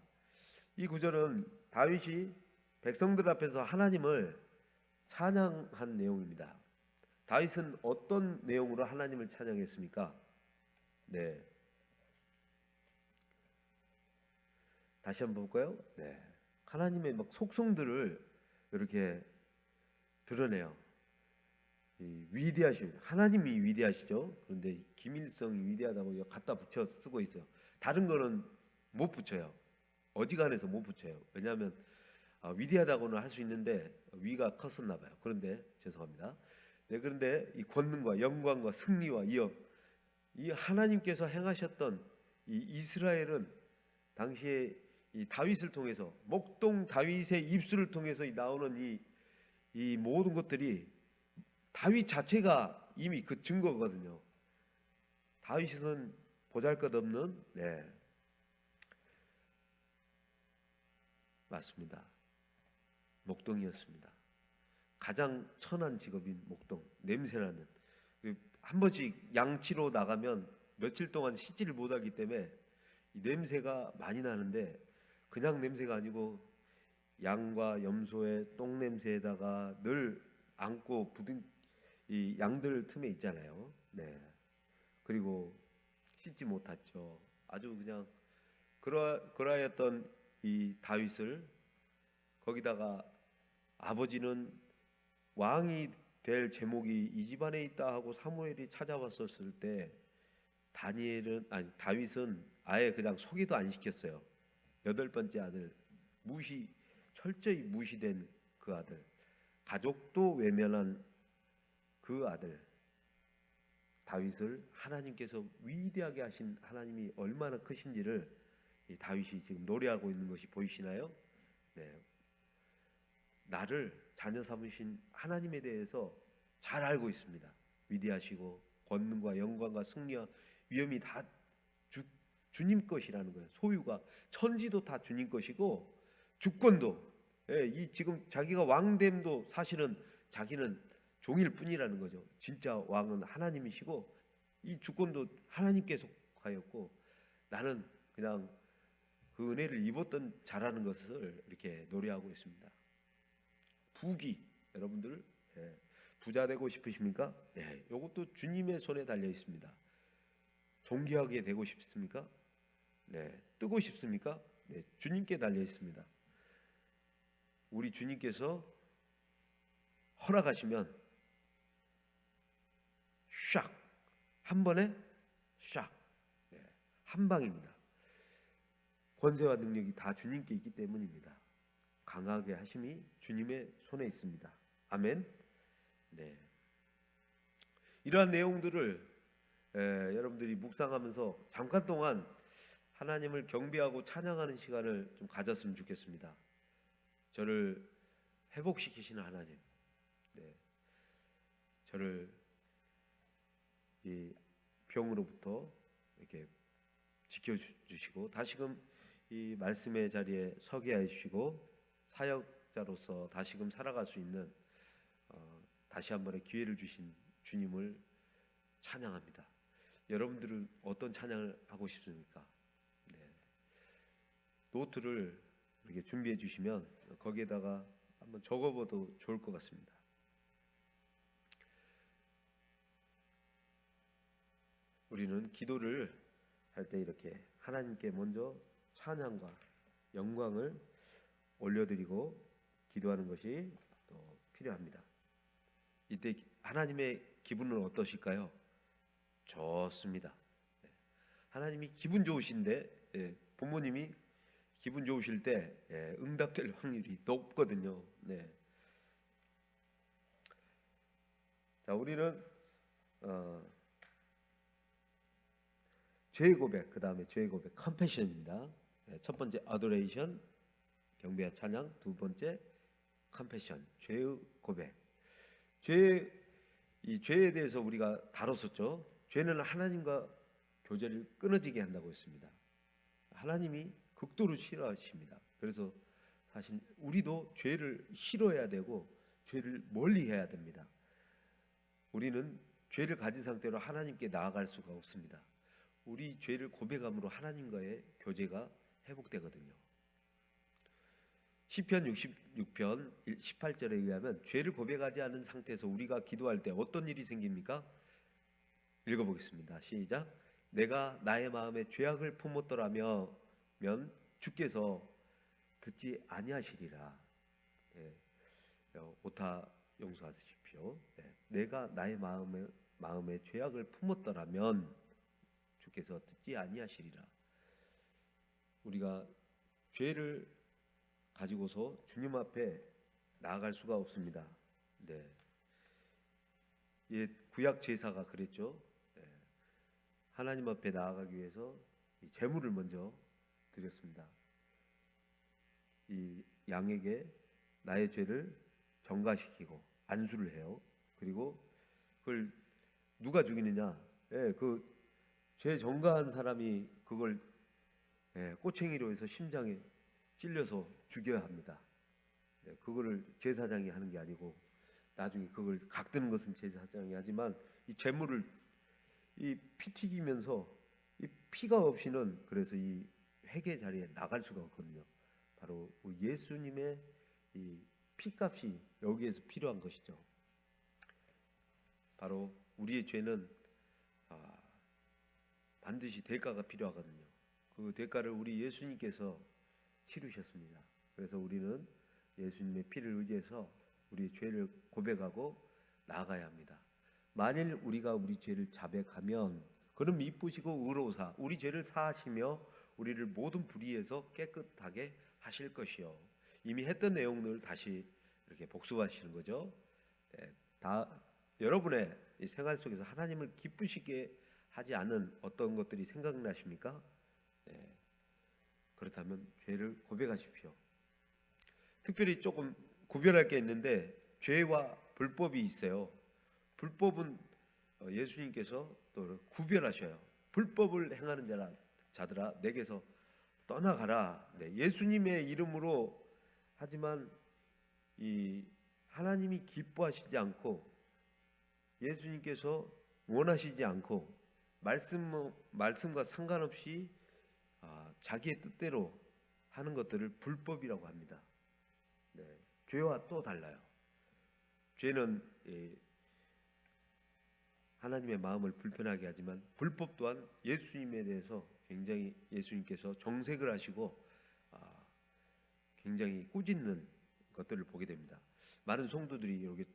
이 구절은 다윗이 백성들 앞에서 하나님을 찬양한 내용입니다. 다윗은 어떤 내용으로 하나님을 찬양했습니까? 네, 다시 한번 볼까요? 네, 하나님의 막 속성들을 이렇게 드러내요. 이 위대하신 하나님이 위대하시죠. 그런데 김일성이 위대하다고 갖다 붙여 쓰고 있어요. 다른 거는 못 붙여요. 어지간해서 못 붙여요. 왜냐하면 위대하다고는 할 수 있는데 위가 컸었나 봐요. 그런데 죄송합니다. 네, 그런데 이 권능과 영광과 승리와 위엄, 이 하나님께서 행하셨던 이 이스라엘은 당시에 이 다윗을 통해서 목동 다윗의 입술을 통해서 나오는 이 모든 것들이 다윗 자체가 이미 그 증거거든요. 다윗은 보잘것없는 맞습니다. 목동이었습니다. 가장 천한 직업인 목동, 냄새나는. 한 번씩 양치로 나가면 며칠 동안 씻지를 못하기 때문에 이 냄새가 많이 나는데 그냥 냄새가 아니고 양과 염소의 똥 냄새에다가 늘 안고 부둥 이 양들 틈에 있잖아요. 네. 그리고 씻지 못했죠. 아주 그냥 그러하였던 이 다윗을 거기다가 아버지는 왕이 될 제목이 이 집안에 있다 하고 사무엘이 찾아왔었을 때 다윗은 아예 그냥 소개도 안 시켰어요. 8번째 아들 철저히 무시된 그 아들, 가족도 외면한 그 아들 다윗을 하나님께서 위대하게 하신 하나님이 얼마나 크신지를 이 다윗이 지금 노래하고 있는 것이 보이시나요? 네. 나를 자녀 삼으신 하나님에 대해서 잘 알고 있습니다. 위대하시고 권능과 영광과 승리와 위엄이 다 주님 것이라는 거예요. 소유가 천지도 다 주님 것이고 주권도 이 지금 자기가 왕됨도 사실은 자기는 종일 뿐이라는 거죠. 진짜 왕은 하나님이시고 이 주권도 하나님께 속하였고 나는 그냥 그 은혜를 입었던 자라는 것을 이렇게 노래하고 있습니다. 부귀 여러분들 부자 되고 싶으십니까? 네, 이것도 주님의 손에 달려 있습니다. 존귀하게 되고 싶습니까? 네, 뜨고 싶습니까? 네, 주님께 달려 있습니다. 우리 주님께서 허락하시면 샥 한 번에 샥 한 방입니다. 권세와 능력이 다 주님께 있기 때문입니다. 강하게 하심이 주님의 손에 있습니다. 아멘. 네. 이러한 내용들을 여러분들이 묵상하면서 잠깐 동안 하나님을 경배하고 찬양하는 시간을 좀 가졌으면 좋겠습니다. 저를 회복시키시는 하나님, 저를 이 병으로부터 이렇게 지켜주시고 다시금 이 말씀의 자리에 서게 해주시고 사역자로서 다시금 살아갈 수 있는 다시 한 번의 기회를 주신 주님을 찬양합니다. 여러분들은 어떤 찬양을 하고 싶습니까? 네. 노트를 이렇게 준비해 주시면 거기에다가 한번 적어봐도 좋을 것 같습니다. 우리는 기도를 할 때 이렇게 하나님께 먼저 찬양과 영광을 올려드리고 기도하는 것이 또 필요합니다. 이때 하나님의 기분은 어떠실까요? 좋습니다. 하나님이 기분 좋으신데 부모님이 기분 좋으실 때 응답될 확률이 높거든요. 네. 자, 우리는 죄의 고백, 그 다음에 죄의 고백, 컴패션입니다. 첫 번째 adoration, 경배와 찬양. 두 번째 컴패션, 죄의 고백. 이 죄에 대해서 우리가 다뤘었죠. 죄는 하나님과 교제를 끊어지게 한다고 했습니다. 하나님이 극도로 싫어하십니다. 그래서 사실 우리도 죄를 싫어해야 되고 죄를 멀리해야 됩니다. 우리는 죄를 가진 상태로 하나님께 나아갈 수가 없습니다. 우리 죄를 고백함으로 하나님과의 교제가 회복되거든요. 시편 66편 18절에 의하면 죄를 고백하지 않은 상태에서 우리가 기도할 때 어떤 일이 생깁니까? 읽어보겠습니다. 시작. 내가 나의 마음에 죄악을 품었더라면 주께서 듣지 아니하시리라. 오타 용서하십시오. 내가 나의 마음에 죄악을 품었더라면 주께서 듣지 아니하시리라. 우리가 죄를 가지고서 주님 앞에 나아갈 수가 없습니다. 네. 구약 제사가 그랬죠. 하나님 앞에 나아가기 위해서 이 제물을 먼저 드렸습니다. 이 양에게 나의 죄를 전가시키고 안수를 해요. 그리고 그걸 누가 죽이느냐? 그 죄 전가한 사람이 그걸 꼬챙이로 해서 심장에 찔려서 죽여야 합니다. 그거를 제사장이 하는 게 아니고 나중에 그걸 각드는 것은 제사장이 하지만 이 제물을 이 피 튀기면서 이 피가 없이는 그래서 이 회개 자리에 나갈 수가 없거든요. 바로 예수님의 이 피값이 여기에서 필요한 것이죠. 바로 우리의 죄는 반드시 대가가 필요하거든요. 그 대가를 우리 예수님께서 치르셨습니다. 그래서 우리는 예수님의 피를 의지해서 우리의 죄를 고백하고 나아가야 합니다. 만일 우리가 우리 죄를 자백하면 그는 미쁘시고 의로우사 우리 죄를 사하시며 우리를 모든 불의에서 깨끗하게 하실 것이요. 이미 했던 내용을 다시 이렇게 복습하시는 거죠. 여러분의 이 생활 속에서 하나님을 기쁘시게 하지 않은 어떤 것들이 생각나십니까? 그렇다면 죄를 고백하십시오. 특별히 조금 구별할 게 있는데 죄와 불법이 있어요. 불법은 예수님께서 또 구별하셔요. 불법을 행하는 자들아 내게서 떠나가라. 예수님의 이름으로 하지만 이 하나님이 기뻐하시지 않고 예수님께서 원하시지 않고 말씀과 상관없이 자기의 뜻대로 하는 것들을 불법이라고 합니다. 죄와 또 달라요. 죄는 하나님의 마음을 불편하게 하지만 불법 또한 예수님에 대해서 굉장히 예수님께서 정색을 하시고 굉장히 꾸짖는 것들을 보게 됩니다. 많은 성도들이 이렇게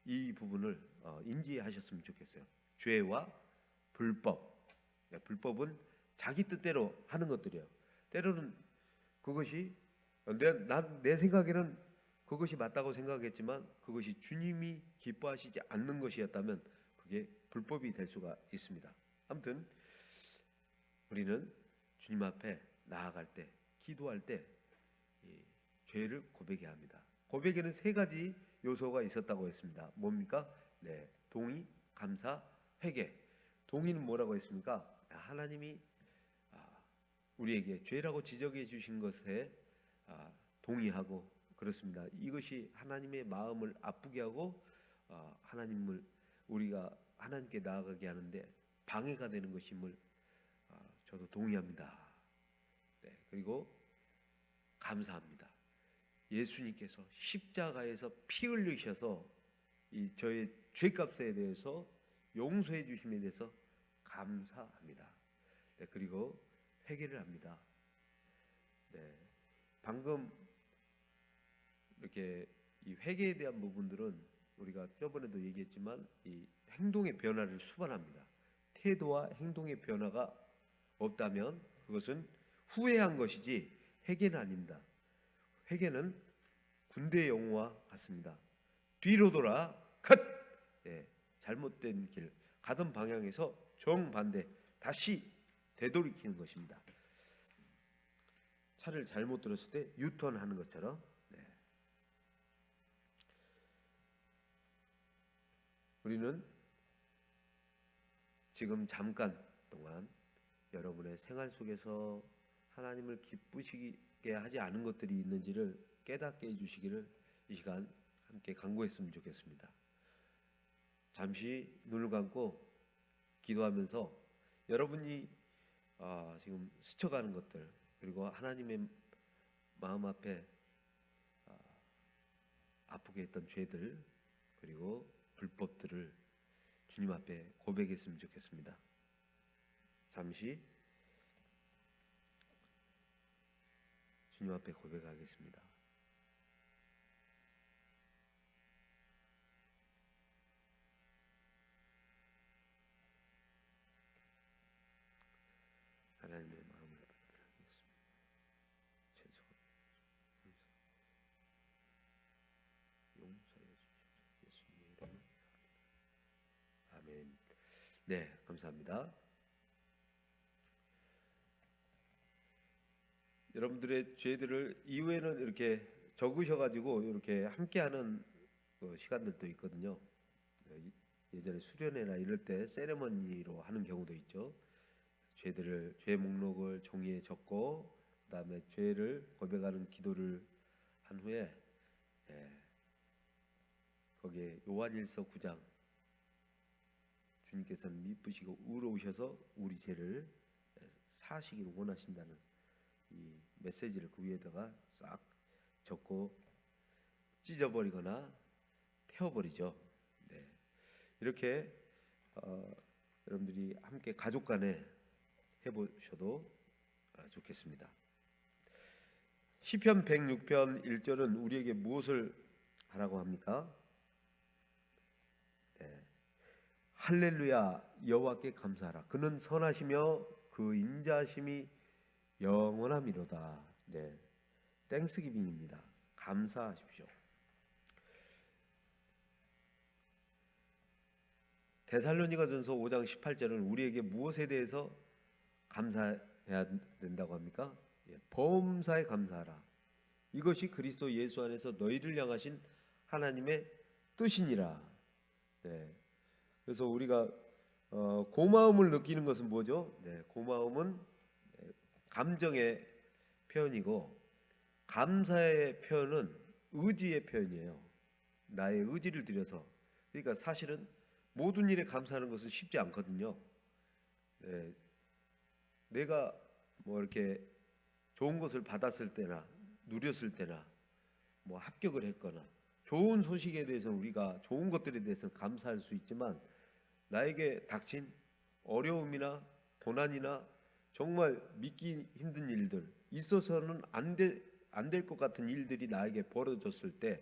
이 부분을 인지하셨으면 좋겠어요. 죄와 불법. 불법은 자기 뜻대로 하는 것들이에요. 때로는 그것이 내 생각에는 그것이 맞다고 생각했지만 그것이 주님이 기뻐하시지 않는 것이었다면 그게 불법이 될 수가 있습니다. 아무튼 우리는 주님 앞에 나아갈 때, 기도할 때 죄를 고백해야 합니다. 고백에는 세 가지 요소가 있었다고 했습니다. 뭡니까? 동의, 감사, 회개. 동의는 뭐라고 했습니까? 하나님이 우리에게 죄라고 지적해 주신 것에 동의하고 그렇습니다. 이것이 하나님의 마음을 아프게 하고 우리가 하나님께 나아가게 하는데 방해가 되는 것임을 저도 동의합니다. 네, 그리고 감사합니다. 예수님께서 십자가에서 피 흘리셔서 이 저의 죄값에 대해서 용서해 주심에 대해서 감사합니다. 네, 그리고 회개를 합니다. 네, 방금 이렇게 이 회개에 대한 부분들은 우리가 저번에도 얘기했지만 이 행동의 변화를 수반합니다. 태도와 행동의 변화가 없다면 그것은 후회한 것이지 회개는 아닙니다. 회개는 군대의 용어와 같습니다. 뒤로 돌아 컷! 예, 잘못된 길 가던 방향에서 정반대 다시 되돌이키는 것입니다. 차를 잘못 들었을 때 유턴하는 것처럼. 네. 우리는 지금 잠깐 동안 여러분의 생활 속에서 하나님을 기쁘시게 하지 않은 것들이 있는지를 깨닫게 해주시기를 이 시간 함께 간구했으면 좋겠습니다. 잠시 눈을 감고 기도하면서 여러분이 지금 스쳐가는 것들, 그리고 하나님의 마음 앞에 아프게 했던 죄들, 그리고 불법들을 주님 앞에 고백했으면 좋겠습니다. 잠시 주님 앞에 고백하겠습니다. 하나님의 마음을 받들어야겠습니다. 용서해 주십시오. 예수님의 이름으로. 아멘. 네, 감사합니다. 여러분들의 죄들을 이후에는 이렇게 적으셔가지고 이렇게 함께하는 시간들도 있거든요. 예전에 수련회나 이럴 때 세레머니로 하는 경우도 있죠. 죄 목록을 종이에 적고 그다음에 죄를 고백하는 기도를 한 후에 거기에 요한일서 9장 주님께서는 미쁘시고 의로우셔서 우리 죄를 사시기를 원하신다는 이 메시지를 그 위에다가 싹 적고 찢어버리거나 태워버리죠. 네. 이렇게 여러분들이 함께 가족 간에 해보셔도 좋겠습니다. 시편 106편 1절은 우리에게 무엇을 하라고 합니까? 네. 할렐루야 여호와께 감사하라. 그는 선하시며 그 인자심이 영원함이로다. 네, 땡스기빙입니다. 감사하십시오. 데살로니가전서 5장 18절은 우리에게 무엇에 대해서 감사해야 된다고 합니까? 범사에 감사하라. 이것이 그리스도 예수 안에서 너희를 향하신 하나님의 뜻이니라. 네. 그래서 우리가 고마움을 느끼는 것은 뭐죠? 네, 고마움은 감정의 표현이고 감사의 표현은 의지의 표현이에요. 나의 의지를 들여서. 그러니까 사실은 모든 일에 감사하는 것은 쉽지 않거든요. 네, 내가 뭐 이렇게 좋은 것을 받았을 때나 누렸을 때나 뭐 합격을 했거나 좋은 소식에 대해서는 우리가 좋은 것들에 대해서는 감사할 수 있지만 나에게 닥친 어려움이나 고난이나 정말 믿기 힘든 일들, 있어서는 안 될 것 같은 일들이 나에게 벌어졌을 때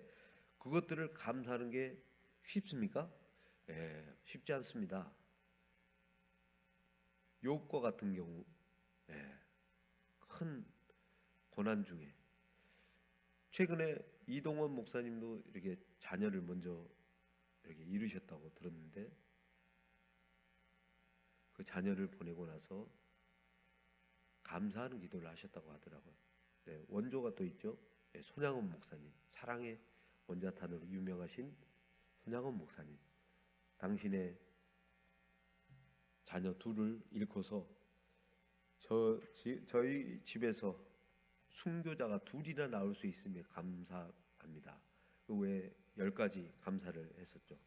그것들을 감사하는 게 쉽습니까? 쉽지 않습니다. 욥과 같은 경우 큰 고난 중에 최근에 이동원 목사님도 이렇게 자녀를 먼저 이렇게 이루셨다고 들었는데 그 자녀를 보내고 나서 감사하는 기도를 하셨다고 하더라고요. 네, 원조가 또 있죠. 네, 손양원 목사님, 사랑의 원자탄으로 유명하신 손양원 목사님. 당신의 자녀 둘을 잃고서 저희 집에서 순교자가 둘이나 나올 수 있음에 감사합니다. 그 외에 10가지 감사를 했었죠.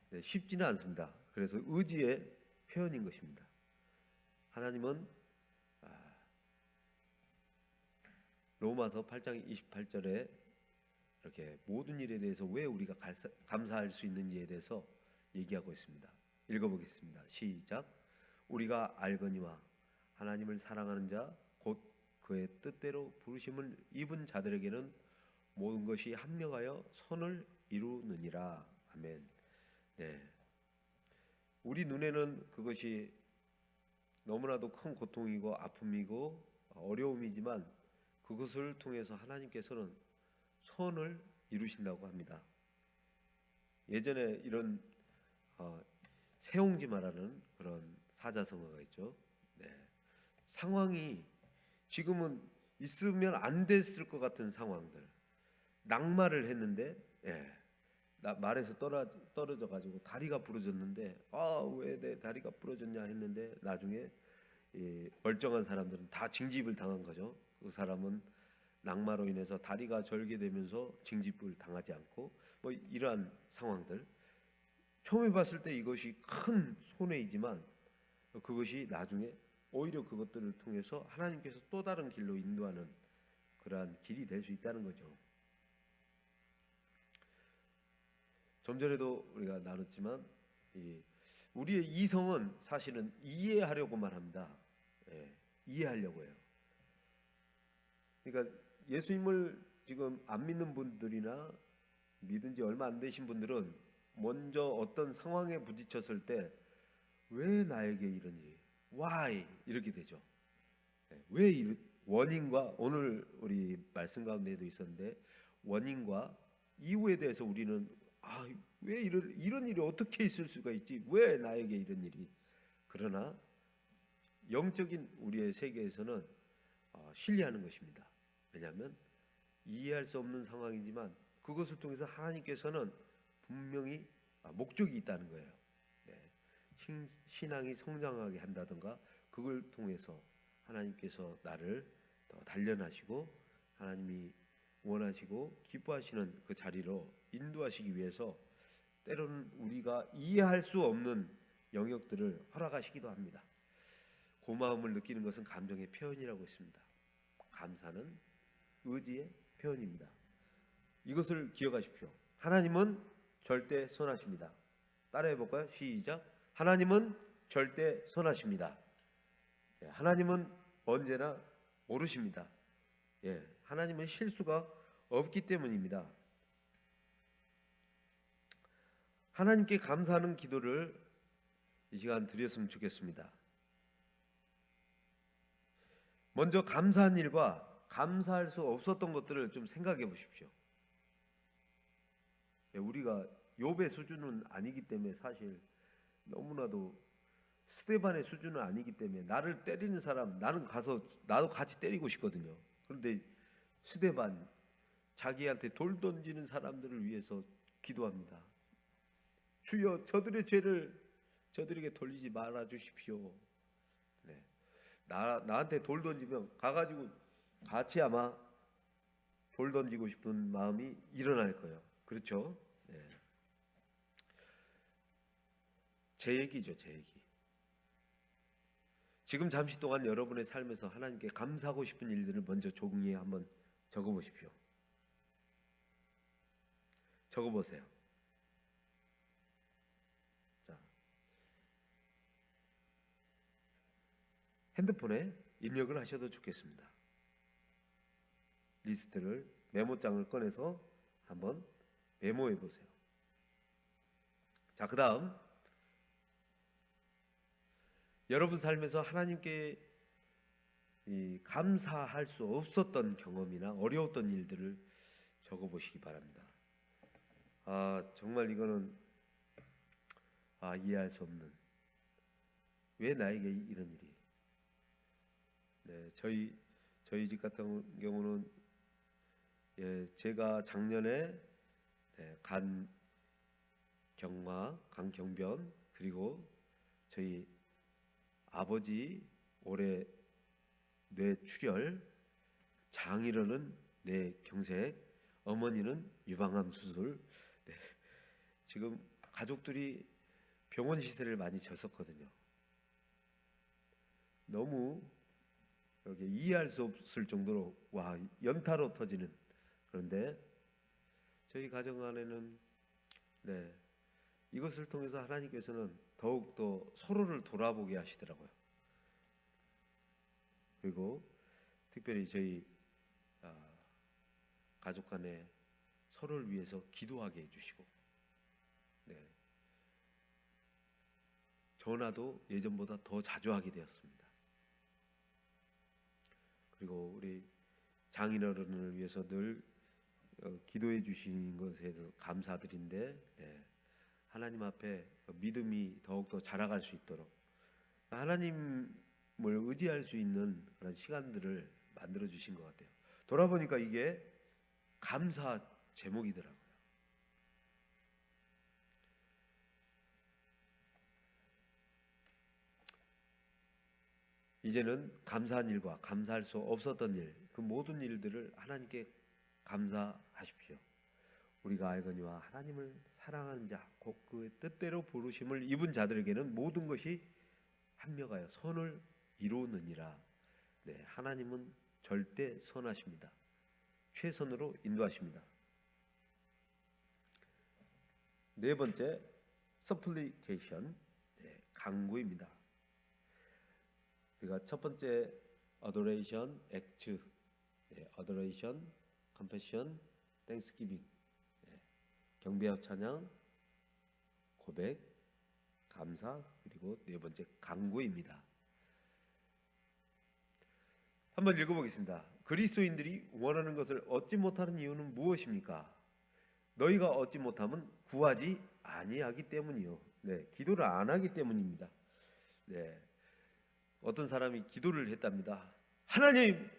네, 쉽지는 않습니다. 그래서 의지의 표현인 것입니다. 하나님은 로마서 8장 28절에 이렇게 모든 일에 대해서 왜 우리가 감사할 수 있는지에 대해서 얘기하고 있습니다. 읽어보겠습니다. 시작. 우리가 알거니와 하나님을 사랑하는 자 곧 그의 뜻대로 부르심을 입은 자들에게는 모든 것이 합력하여 선을 이루느니라. 아멘. 네. 우리 눈에는 그것이 너무나도 큰 고통이고 아픔이고 어려움이지만 그것을 통해서 하나님께서는 선을 이루신다고 합니다. 예전에 이런 세옹지마라는 그런 사자성어가 있죠. 네. 상황이 지금은 있으면 안 됐을 것 같은 상황들, 낙마를 했는데 말에서 떨어져 가지고 다리가 부러졌는데 왜 내 다리가 부러졌냐 했는데 나중에 멀쩡한 사람들은 다 징집을 당한 거죠. 그 사람은 낙마로 인해서 다리가 절개되면서 징집을 당하지 않고 뭐 이러한 상황들, 처음에 봤을 때 이것이 큰 손해이지만 그것이 나중에 오히려 그것들을 통해서 하나님께서 또 다른 길로 인도하는 그러한 길이 될 수 있다는 거죠. 좀 전에도 우리가 나눴지만 우리의 이성은 사실은 이해하려고만 합니다. 이해하려고 해요. 그러니까 예수님을 지금 안 믿는 분들이나 믿은 지 얼마 안 되신 분들은 먼저 어떤 상황에 부딪혔을 때 왜 나에게 이런 일, why 이렇게 되죠. 왜 원인과 오늘 우리 말씀 가운데도 있었는데 원인과 이유에 대해서 우리는 왜 이런 일이 어떻게 있을 수가 있지? 왜 나에게 이런 일이? 그러나 영적인 우리의 세계에서는 신뢰하는 것입니다. 왜냐하면 이해할 수 없는 상황이지만 그것을 통해서 하나님께서는 분명히 목적이 있다는 거예요. 신앙이 성장하게 한다든가 그걸 통해서 하나님께서 나를 더 단련하시고 하나님이 원하시고 기뻐하시는 그 자리로 인도하시기 위해서 때로는 우리가 이해할 수 없는 영역들을 허락하시기도 합니다. 고마움을 느끼는 것은 감정의 표현이라고 했습니다. 감사는 의지의 표현입니다. 이것을 기억하십시오. 하나님은 절대 선하십니다. 따라해 볼까요? 시작. 하나님은 절대 선하십니다. 하나님은 언제나 옳으십니다. 하나님은 실수가 없기 때문입니다. 하나님께 감사하는 기도를 이 시간 드렸으면 좋겠습니다. 먼저 감사한 일과 감사할 수 없었던 것들을 좀 생각해 보십시오. 우리가 욥의 수준은 아니기 때문에 사실 너무나도 스데반의 수준은 아니기 때문에 나를 때리는 사람 나는 가서 나도 같이 때리고 싶거든요. 그런데 스데반 자기한테 돌 던지는 사람들을 위해서 기도합니다. 주여 저들의 죄를 저들에게 돌리지 말아 주십시오. 나한테 돌 던지면 가가지고 같이 아마 돌 던지고 싶은 마음이 일어날 거예요. 그렇죠? 제 얘기죠, 제 얘기. 지금 잠시 동안 여러분의 삶에서 하나님께 감사하고 싶은 일들을 먼저 종이에 한번 적어보십시오. 적어보세요. 자, 핸드폰에 입력을 하셔도 좋겠습니다. 리스트를 메모장을 꺼내서 한번 메모해 보세요. 자, 그 다음 여러분 삶에서 하나님께 감사할 수 없었던 경험이나 어려웠던 일들을 적어보시기 바랍니다. 정말 이거는 이해할 수 없는, 왜 나에게 이런 일이? 저희 집 같은 경우는 제가 작년에 간경변 그리고 저희 아버지 올해 뇌출혈, 장인어른 뇌경색, 어머니는 유방암 수술. 지금 가족들이 병원 시세를 많이 졌었거든요. 너무 여기 이해할 수 없을 정도로 와 연타로 터지는. 그런데 저희 가정 안에는 이것을 통해서 하나님께서는 더욱더 서로를 돌아보게 하시더라고요. 그리고 특별히 저희 가족 간에 서로를 위해서 기도하게 해주시고, 전화도 예전보다 더 자주 하게 되었습니다. 그리고 우리 장인어른을 위해서 늘 기도해 주신 것에 대해서 감사드린데, 하나님 앞에 믿음이 더욱더 자라갈 수 있도록 하나님을 의지할 수 있는 그런 시간들을 만들어 주신 것 같아요. 돌아보니까 이게 감사 제목이더라고요. 이제는 감사한 일과 감사할 수 없었던 일, 그 모든 일들을 하나님께 감사하십시오. 우리가 알거니와 하나님을 사랑하는 자, 곧 그의 뜻대로 부르심을 입은 자들에게는 모든 것이 합력하여 선을 이루느니라. 하나님은 절대 선하십니다. 최선으로 인도하십니다. 네 번째, supplication, 간구입니다. 우리가 첫 번째 adoration, act, adoration, compassion, thanksgiving, 경배와 찬양, 고백, 감사, 그리고 네 번째 간구입니다. 한번 읽어보겠습니다. 그리스도인들이 원하는 것을 얻지 못하는 이유는 무엇입니까? 너희가 얻지 못하면 구하지 아니하기 때문이요. 기도를 안 하기 때문입니다. 어떤 사람이 기도를 했답니다. 하나님,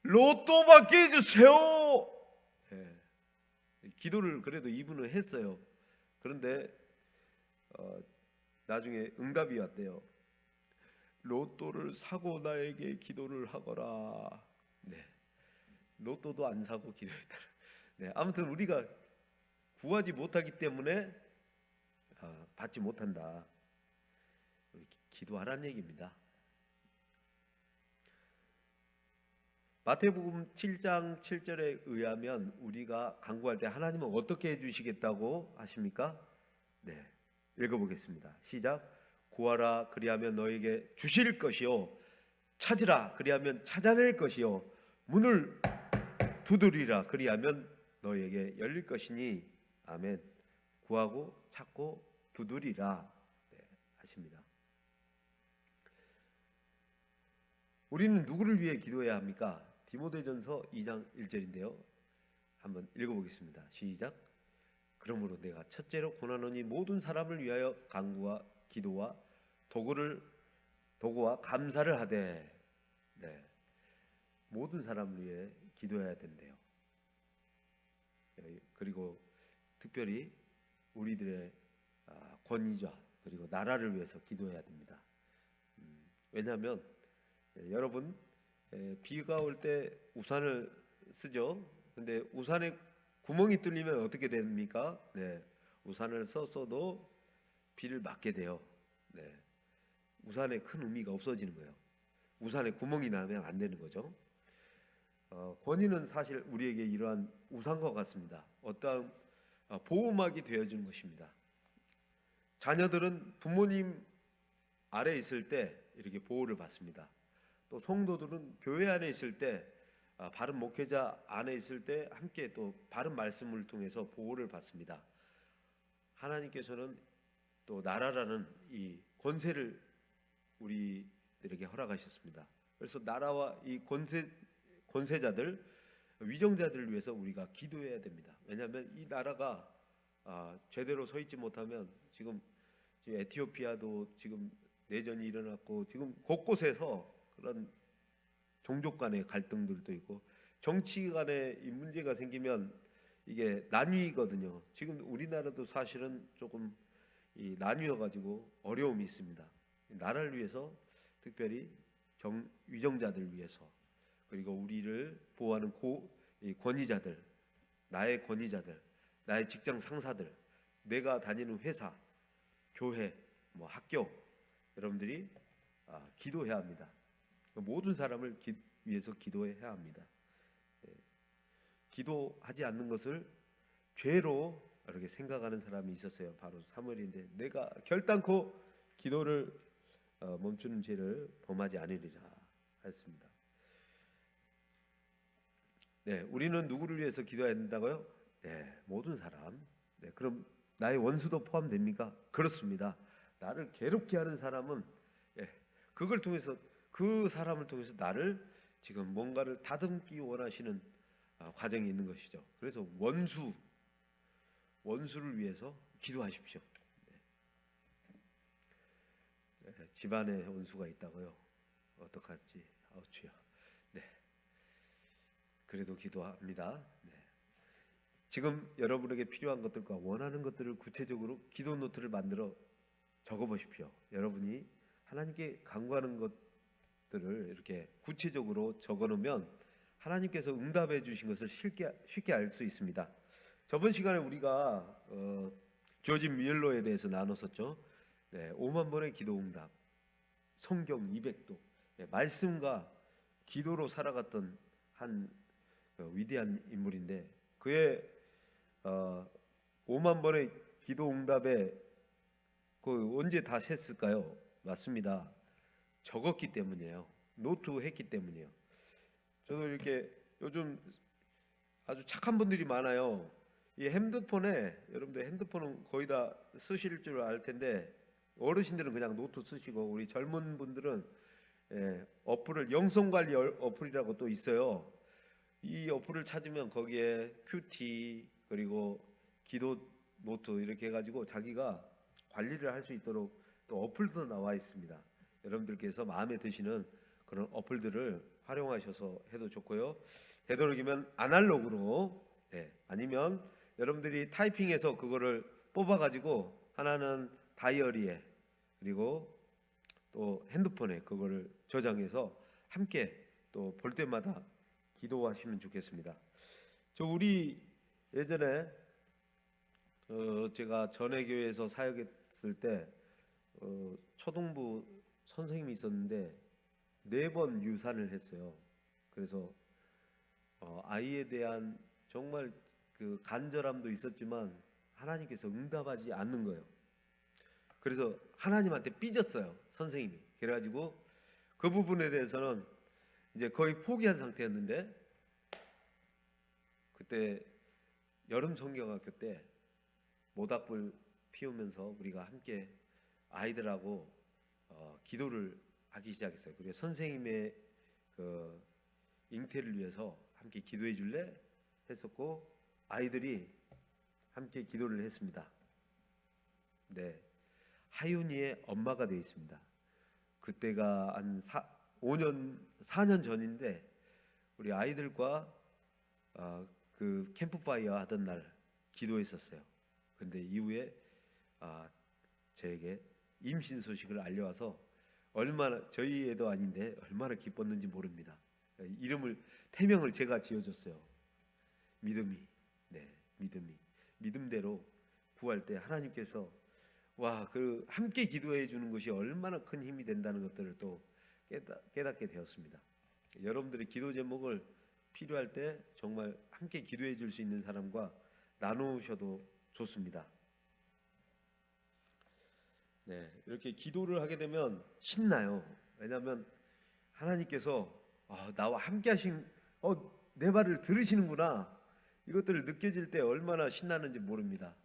로또 받게 해주세요. 기도를 그래도 이분은 했어요. 그런데 나중에 응답이 왔대요. 로또를 사고 나에게 기도를 하거라. 로또도 안 사고 기도했다. 아무튼 우리가 구하지 못하기 때문에 받지 못한다. 기도하라는 얘기입니다. 마태복음 7장 7절에 의하면 우리가 간구할 때 하나님은 어떻게 해주시겠다고 하십니까? 읽어보겠습니다. 시작. 구하라 그리하면 너에게 주실 것이요, 찾으라 그리하면 찾아낼 것이요, 문을 두드리라 그리하면 너에게 열릴 것이니. 아멘. 구하고 찾고 두드리라 하십니다. 우리는 누구를 위해 기도해야 합니까? 디모데전서 2장 1절인데요. 한번 읽어보겠습니다. 시작. 그러므로 내가 첫째로 권하노니 모든 사람을 위하여 간구와 기도와 도구와 감사를 하되. 모든 사람을 위해 기도해야 된대요. 그리고 특별히 우리들의 권위자 그리고 나라를 위해서 기도해야 됩니다. 왜냐하면 여러분, 비가 올 때 우산을 쓰죠. 근데 우산에 구멍이 뚫리면 어떻게 됩니까? 우산을 썼어도 비를 맞게 돼요. 우산에 큰 의미가 없어지는 거예요. 우산에 구멍이 나면 안 되는 거죠. 권위는 사실 우리에게 이러한 우산과 같습니다. 어떠한 보호막이 되어주는 것입니다. 자녀들은 부모님 아래 있을 때 이렇게 보호를 받습니다. 또 성도들은 교회 안에 있을 때, 바른 목회자 안에 있을 때 함께 또 바른 말씀을 통해서 보호를 받습니다. 하나님께서는 또 나라라는 이 권세를 우리들에게 허락하셨습니다. 그래서 나라와 이 권세자들, 위정자들을 위해서 우리가 기도해야 됩니다. 왜냐하면 이 나라가 제대로 서 있지 못하면 지금 에티오피아도 지금 내전이 일어났고 지금 곳곳에서 그런 종족 간의 갈등들도 있고 정치 간의 이 문제가 생기면 이게 난위거든요. 지금 우리나라도 사실은 조금 이 나뉘어 가지고 어려움이 있습니다. 나라를 위해서 특별히 위정자들 위해서, 그리고 우리를 보호하는 이 권위자들, 나의 권위자들, 나의 직장 상사들, 내가 다니는 회사, 교회, 뭐 학교, 여러분들이 기도해야 합니다. 모든 사람을 위해서 기도해야 합니다. 기도하지 않는 것을 죄로 이렇게 생각하는 사람이 있었어요. 바로 사무엘인데, 내가 결단코 기도를 멈추는 죄를 범하지 않으리라 했습니다. 네, 우리는 누구를 위해서 기도해야 된다고요? 네, 모든 사람. 네, 그럼 나의 원수도 포함됩니까? 그렇습니다. 나를 괴롭게 하는 사람은 그걸 통해서, 그 사람을 통해서 나를 지금 뭔가를 다듬기 원하시는 과정이 있는 것이죠. 그래서 원수를 위해서 기도하십시오. 집안에 원수가 있다고요? 어떡하지? 주여. 네, 그래도 기도합니다. 네. 지금 여러분에게 필요한 것들과 원하는 것들을 구체적으로 기도 노트를 만들어 적어보십시오. 여러분이 하나님께 간구하는 것들을 이렇게 구체적으로 적어놓으면 하나님께서 응답해 주신 것을 쉽게 알 수 있습니다. 저번 시간에 우리가 조지 뮬러에 대해서 나눴었죠. 네, 5만 번의 기도 응답, 성경 200도, 말씀과 기도로 살아갔던 한 위대한 인물인데, 그의 5만 번의 기도 응답에 언제 다 셌을까요? 맞습니다. 적었기 때문이에요. 노트했기 때문이에요. 저도 이렇게 요즘 아주 착한 분들이 많아요. 이 핸드폰에, 여러분들 핸드폰은 거의 다 쓰실 줄 알 텐데, 어르신들은 그냥 노트 쓰시고, 우리 젊은 분들은 어플을, 영성관리 어플이라고 또 있어요. 이 어플을 찾으면 거기에 큐티 그리고 기도 노트 이렇게 해가지고 자기가 관리를 할 수 있도록 또 어플도 나와 있습니다. 여러분들께서 마음에 드시는 그런 어플들을 활용하셔서 해도 좋고요. 되도록이면 아날로그로, 아니면 여러분들이 타이핑해서 그거를 뽑아가지고 하나는 다이어리에, 그리고 또 핸드폰에 그거를 저장해서 함께 또 볼 때마다 기도하시면 좋겠습니다. 우리 예전에 제가 전에 교회에서 사역했을 때 초등부 선생님이 있었는데 4번 유산을 했어요. 그래서 아이에 대한 정말 그 간절함도 있었지만 하나님께서 응답하지 않는 거예요. 그래서 하나님한테 삐졌어요, 선생님이. 그래가지고 그 부분에 대해서는 이제 거의 포기한 상태였는데, 그때 여름 성경학교 때 모닥불 피우면서 우리가 함께 아이들하고 기도를 하기 시작했어요. 그리고 선생님의 그 잉태를 위해서 함께 기도해 줄래? 했었고, 아이들이 함께 기도를 했습니다. 네, 하윤이의 엄마가 되어 있습니다. 그때가 한 4년 전인데, 우리 아이들과 그 캠프파이어 하던 날 기도했었어요. 근데 이후에 저에게 임신 소식을 알려와서 얼마나, 저희 애도 아닌데 얼마나 기뻤는지 모릅니다. 태명을 제가 지어줬어요. 믿음이. 믿음대로 구할 때 하나님께서 그 함께 기도해 주는 것이 얼마나 큰 힘이 된다는 것들을 또 깨닫게 되었습니다. 여러분들의 기도 제목을 필요할 때 정말 함께 기도해 줄 수 있는 사람과 나누셔도 좋습니다. 네, 이렇게 기도를 하게 되면 신나요. 왜냐하면 하나님께서 나와 함께 하신, 내 말을 들으시는구나, 이것들을 느껴질 때 얼마나 신나는지 모릅니다.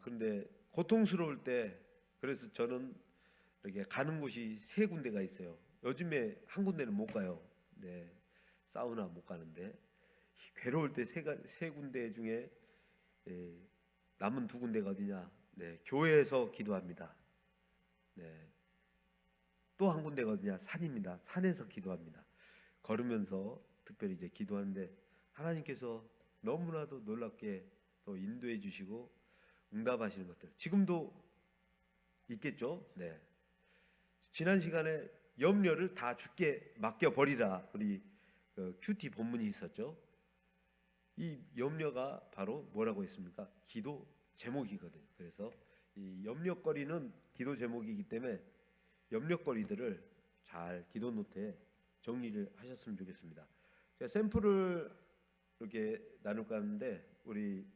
그런데 고통스러울 때, 그래서 저는 이렇게 가는 곳이 3군데가 있어요. 요즘에 한 군데는 못 가요. 네, 사우나 못 가는데, 괴로울 때 3군데 중에 남은 2군데가 어디냐? 네, 교회에서 기도합니다. 네, 또 한 군데가 어디냐? 산입니다. 산에서 기도합니다. 걸으면서 특별히 이제 기도하는데 하나님께서 너무나도 놀랍게 또 인도해 주시고 응답하시는 것들 지금도 있겠죠. 네, 지난 시간에 염려를 다 주께 맡겨버리라, 우리 큐티 본문이 있었죠. 이 염려가 바로 뭐라고 했습니까? 기도 제목이거든요. 그래서 이 염려거리는 기도 제목이기 때문에 염려거리들을 잘 기도 노트에 정리를 하셨으면 좋겠습니다. 제가 샘플을 이렇게 나눌까 하는데 우리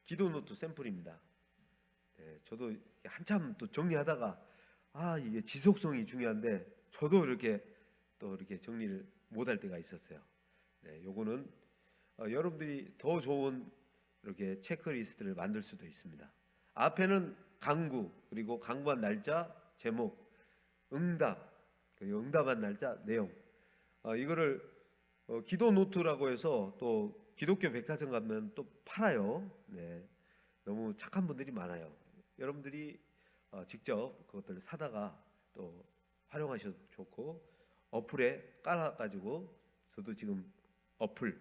기도 노트 샘플입니다. 네, 저도 한참 또 정리하다가 이게 지속성이 중요한데 저도 이렇게 또 이렇게 정리를 못할 때가 있었어요. 네, 요거는 여러분들이 더 좋은 이렇게 체크리스트를 만들 수도 있습니다. 앞에는 강구, 그리고 강구한 날짜, 제목, 응답, 그리고 응답한 날짜, 내용. 이거를 기도 노트라고 해서 또 기독교 백화점 가면 또 팔아요. 네, 너무 착한 분들이 많아요. 여러분들이 직접 그것들을 사다가 또 활용하셔도 좋고, 어플에 깔아가지고 저도 지금 어플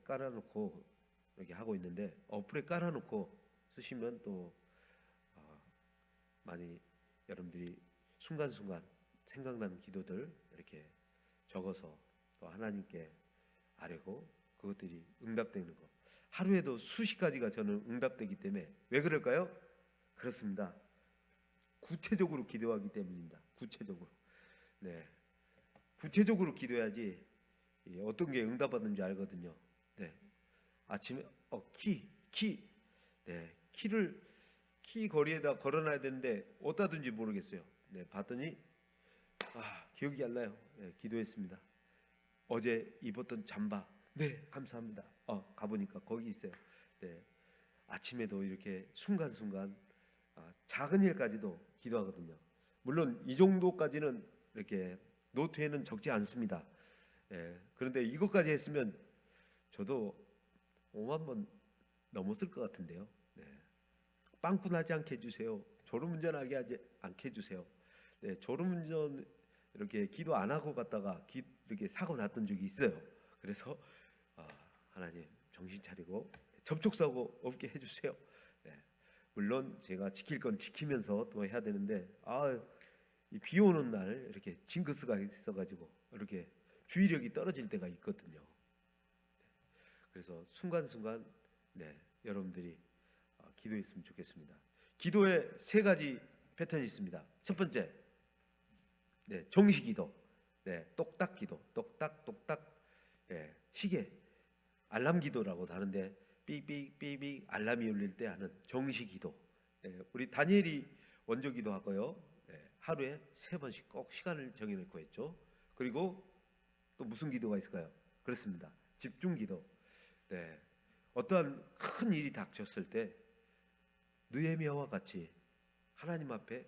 깔아놓고 이렇게 하고 있는데, 어플에 깔아놓고 쓰시면 또 많이 여러분들이 순간순간 생각나는 기도들 이렇게 적어서 또 하나님께 아뢰고 그것들이 응답되는 거. 하루에도 수십 가지가 저는 응답되기 때문에. 왜 그럴까요? 그렇습니다. 구체적으로 기도하기 때문입니다. 구체적으로. 네, 구체적으로 기도해야지 어떤 게 응답받는지 알거든요. 네, 아침에 네, 키 거리에다 걸어놔야 되는데 어디다 둔지 모르겠어요. 네, 봤더니 기억이 안 나요. 네, 기도했습니다. 어제 입었던 잠바, 네, 감사합니다. 가보니까 거기 있어요. 네, 아침에도 이렇게 순간순간 작은 일까지도 기도하거든요. 물론 이 정도까지는 이렇게 노트에는 적지 않습니다. 그런데 이것까지 했으면 저도 5만 번 넘었을 것 같은데요. 네, 빵꾸나지 않게 해주세요. 졸음운전하게 하지 않게 해주세요. 네, 졸음운전 이렇게 기도 안 하고 갔다가 이렇게 사고 났던 적이 있어요. 그래서 하나님 정신 차리고 접촉사고 없게 해주세요. 네, 물론 제가 지킬 건 지키면서 또 해야 되는데 이 비 오는 날 이렇게 징크스가 있어가지고 이렇게 주의력이 떨어질 때가 있거든요. 그래서 순간순간 여러분들이 기도했으면 좋겠습니다. 기도에 세 가지 패턴이 있습니다. 첫 번째, 정시기도, 똑딱기도, 똑딱똑딱, 시계, 알람기도라고도 하는데 삑삑삑삑 알람이 울릴 때 하는 정시기도. 우리 다니엘이 원조기도 하고요. 하루에 3번씩 꼭 시간을 정해놓고 했죠. 그리고 또 무슨 기도가 있을까요? 그렇습니다. 집중기도. 어떠한 큰 일이 닥쳤을 때 느헤미야와 같이 하나님 앞에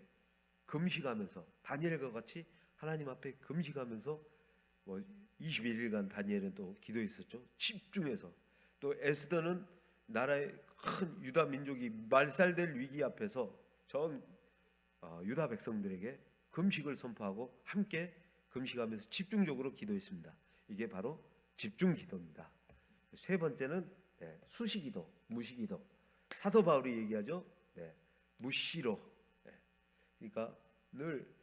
금식하면서, 다니엘과 같이 하나님 앞에 금식하면서 21일간 다니엘은 또 기도했었죠. 집중해서. 또 에스더는 나라의 큰 유다 민족이 말살될 위기 앞에서 전 유다 백성들에게 금식을 선포하고 함께 금식하면서 집중적으로 기도했습니다. 이게 바로 집중기도입니다. 세 번째는 수시기도, 무시기도. 사도 바울이 얘기하죠. 무시로. 그러니까 늘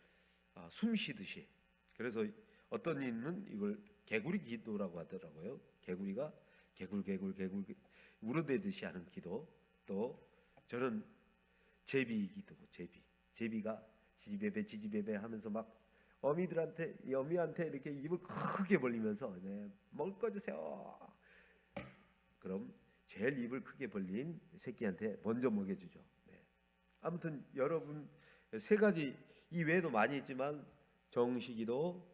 숨 쉬듯이. 그래서 어떤 이는 이걸 개구리 기도라고 하더라고요. 개구리가 개굴 우러대듯이 하는 기도. 또 저는 제비 기도. 제비가 지지배배 하면서 막 어미한테 이렇게 입을 크게 벌리면서 먹을 거 주세요. 그럼 제일 입을 크게 벌린 새끼한테 먼저 먹여주죠. 아무튼 여러분 세 가지 이 외에도 많이 있지만 정시기도,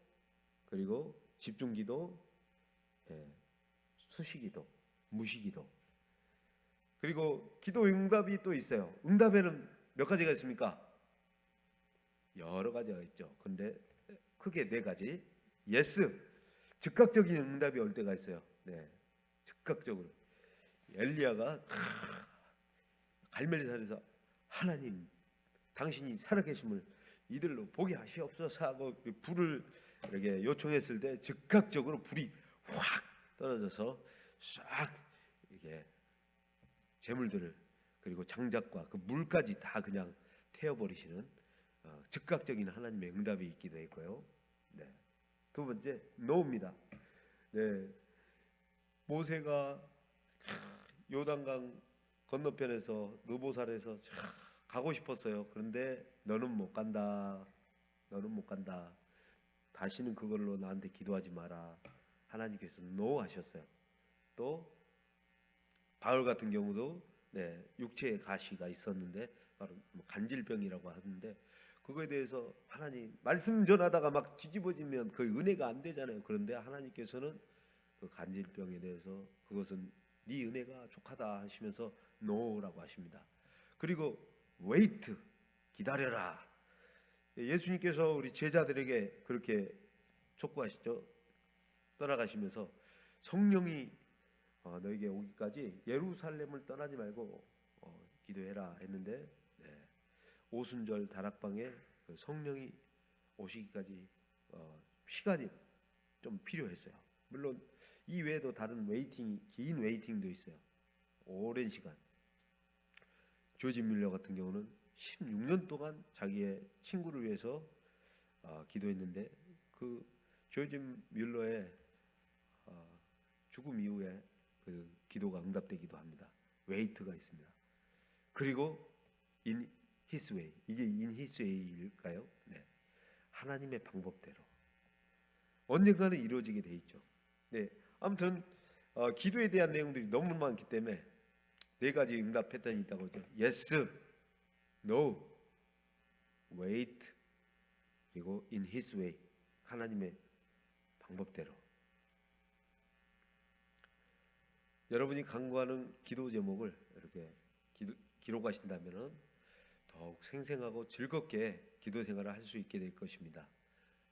그리고 집중기도, 수시기도, 무시기도. 그리고 기도 응답이 또 있어요. 응답에는 몇 가지가 있습니까? 여러 가지가 있죠. 근데 크게 4가지. 예스, 즉각적인 응답이 올 때가 있어요. 즉각적으로. 엘리야가 갈멜리산에서 하나님 당신이 살아계심을 이들로 보게 하시옵소서 하고 불을 이렇게 요청했을 때 즉각적으로 불이 확 떨어져서 싹 이게 재물들을, 그리고 장작과 그 물까지 다 그냥 태워버리시는 즉각적인 하나님의 응답이 있기도 했고요. 두 번째, 노입니다. 모세가 요단강 건너편에서 느보살에서 가고 싶었어요. 그런데 너는 못 간다. 너는 못 간다. 다시는 그걸로 나한테 기도하지 마라. 하나님께서 노 하셨어요. 또 바울 같은 경우도 육체의 가시가 있었는데 바로 간질병이라고 하는데 그거에 대해서 하나님 말씀 전하다가 막 뒤집어지면 그 은혜가 안 되잖아요. 그런데 하나님께서는 그 간질병에 대해서 그것은 네 은혜가 족하다 하시면서 노라고 하십니다. 그리고 웨이트 기다려라. 예수님께서 우리 제자들에게 그렇게 촉구하시죠. 떠나가시면서 성령이 너에게 오기까지 예루살렘을 떠나지 말고 기도해라 했는데 오순절 다락방에 그 성령이 오시기까지 시간이 좀 필요했어요. 물론 이 외에도 다른 긴 웨이팅도 있어요. 오랜 시간. 조지 뮬러 같은 경우는 16년 동안 자기의 친구를 위해서 기도했는데 그 조지 뮬러의 죽음 이후에 그 기도가 응답되기도 합니다. 웨이트가 있습니다. 그리고 in his way, 이게 in his way일까요? 네, 하나님의 방법대로 언젠가는 이루어지게 돼 있죠. 네, 아무튼 기도에 대한 내용들이 너무 많기 때문에 4가지 응답 패턴이 있다고 하죠. Yes, No, Wait, 그리고 in his way, 하나님의 방법대로. 여러분이 간구하는 기도 제목을 이렇게 기록하신다면 더욱 생생하고 즐겁게 기도 생활을 할 수 있게 될 것입니다.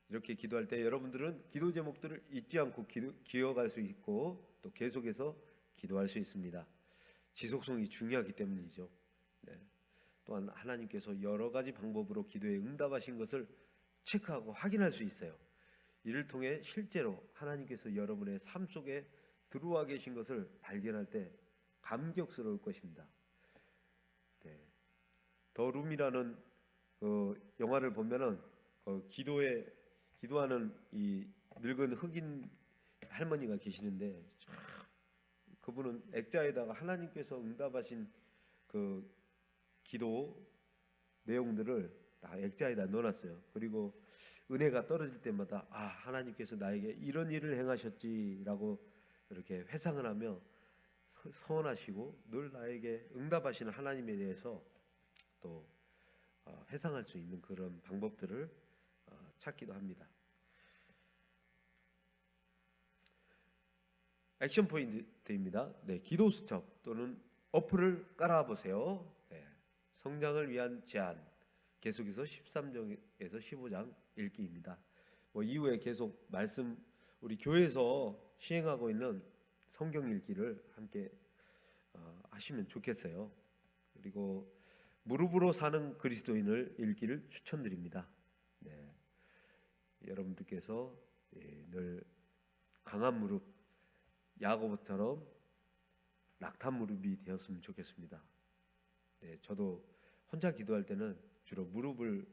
이렇게 기도할 때 여러분들은 기도 제목들을 잊지 않고 기억할 수 있고 또 계속해서 기도할 수 있습니다. 지속성이 중요하기 때문이죠. 네. 또한 하나님께서 여러 가지 방법으로 기도에 응답하신 것을 체크하고 확인할 수 있어요. 이를 통해 실제로 하나님께서 여러분의 삶 속에 들어와 계신 것을 발견할 때 감격스러울 것입니다. 네. 더 룸이라는 그 영화를 보면은 기도하는 이 늙은 흑인 할머니가 계시는데 그분은 액자에다가 하나님께서 응답하신 그 기도 내용들을 다 액자에다 넣어놨어요. 그리고 은혜가 떨어질 때마다 하나님께서 나에게 이런 일을 행하셨지라고 이렇게 회상을 하며 서원하시고 늘 나에게 응답하시는 하나님에 대해서 또 회상할 수 있는 그런 방법들을 찾기도 합니다. 액션 포인트입니다. 기도 수첩 또는 어플을 깔아보세요. 성장을 위한 제안, 계속해서 13장에서 15장 읽기입니다. 이후에 계속 말씀 우리 교회에서 시행하고 있는 성경 읽기를 함께 하시면 좋겠어요. 그리고 무릎으로 사는 그리스도인을 읽기를 추천드립니다. 여러분들께서 늘 강한 무릎, 야고보처럼 낙탄 무릎이 되었으면 좋겠습니다. 저도 혼자 기도할 때는 주로 무릎을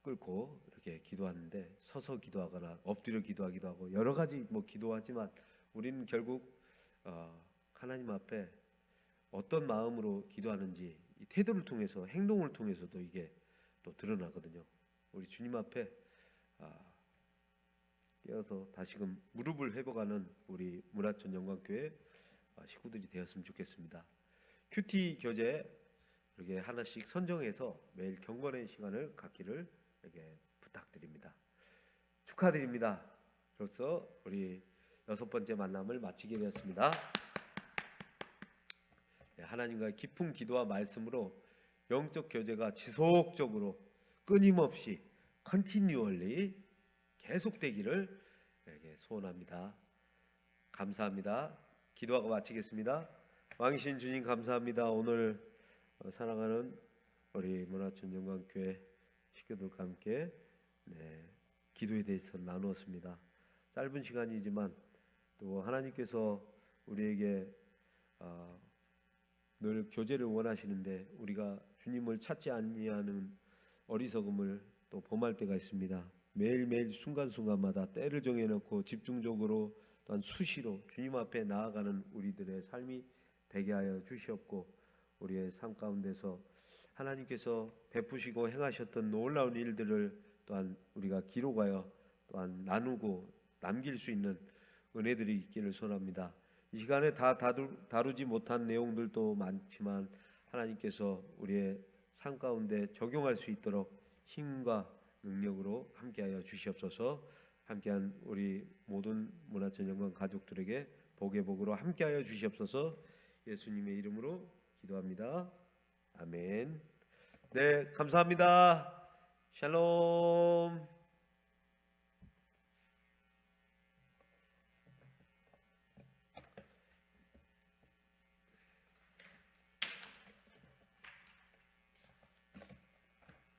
꿇고 이렇게 기도하는데 서서 기도하거나 엎드려 기도하기도 하고 여러 가지 기도하지만 우리는 결국 하나님 앞에 어떤 마음으로 기도하는지 이 태도를 통해서 행동을 통해서도 이게 또 드러나거든요. 우리 주님 앞에 깨어서 다시금 무릎을 회복하는 우리 문화촌 영광교회 식구들이 되었으면 좋겠습니다. 큐티 교재 이렇게 하나씩 선정해서 매일 경건의 시간을 갖기를 이렇게 부탁드립니다. 축하드립니다. 그래서 우리 6번째 만남을 마치게 되었습니다. 하나님과의 깊은 기도와 말씀으로 영적 교제가 지속적으로 끊임없이 컨티뉴얼리 계속되기를 이렇게 소원합니다. 감사합니다. 기도하고 마치겠습니다. 왕이신 주님 감사합니다. 오늘 사랑하는 우리 문화촌 영광교회 식구들과 함께 기도에 대해서 나누었습니다. 짧은 시간이지만 또 하나님께서 우리에게 늘 교제를 원하시는데 우리가 주님을 찾지 아니하는 어리석음을 또 범할 때가 있습니다. 매일매일 순간순간마다 때를 정해놓고 집중적으로 또한 수시로 주님 앞에 나아가는 우리들의 삶이 되게 하여 주시옵고 우리의 삶 가운데서 하나님께서 베푸시고 행하셨던 놀라운 일들을 또한 우리가 기록하여 또한 나누고 남길 수 있는 은혜들이 있기를 소원합니다. 이 시간에 다 다루지 못한 내용들도 많지만 하나님께서 우리의 삶 가운데 적용할 수 있도록 힘과 능력으로 함께하여 주시옵소서. 함께한 우리 모든 문화전연관 가족들에게 복의 복으로 함께하여 주시옵소서. 예수님의 이름으로 기도합니다. 아멘. 네, 감사합니다. 샬롬.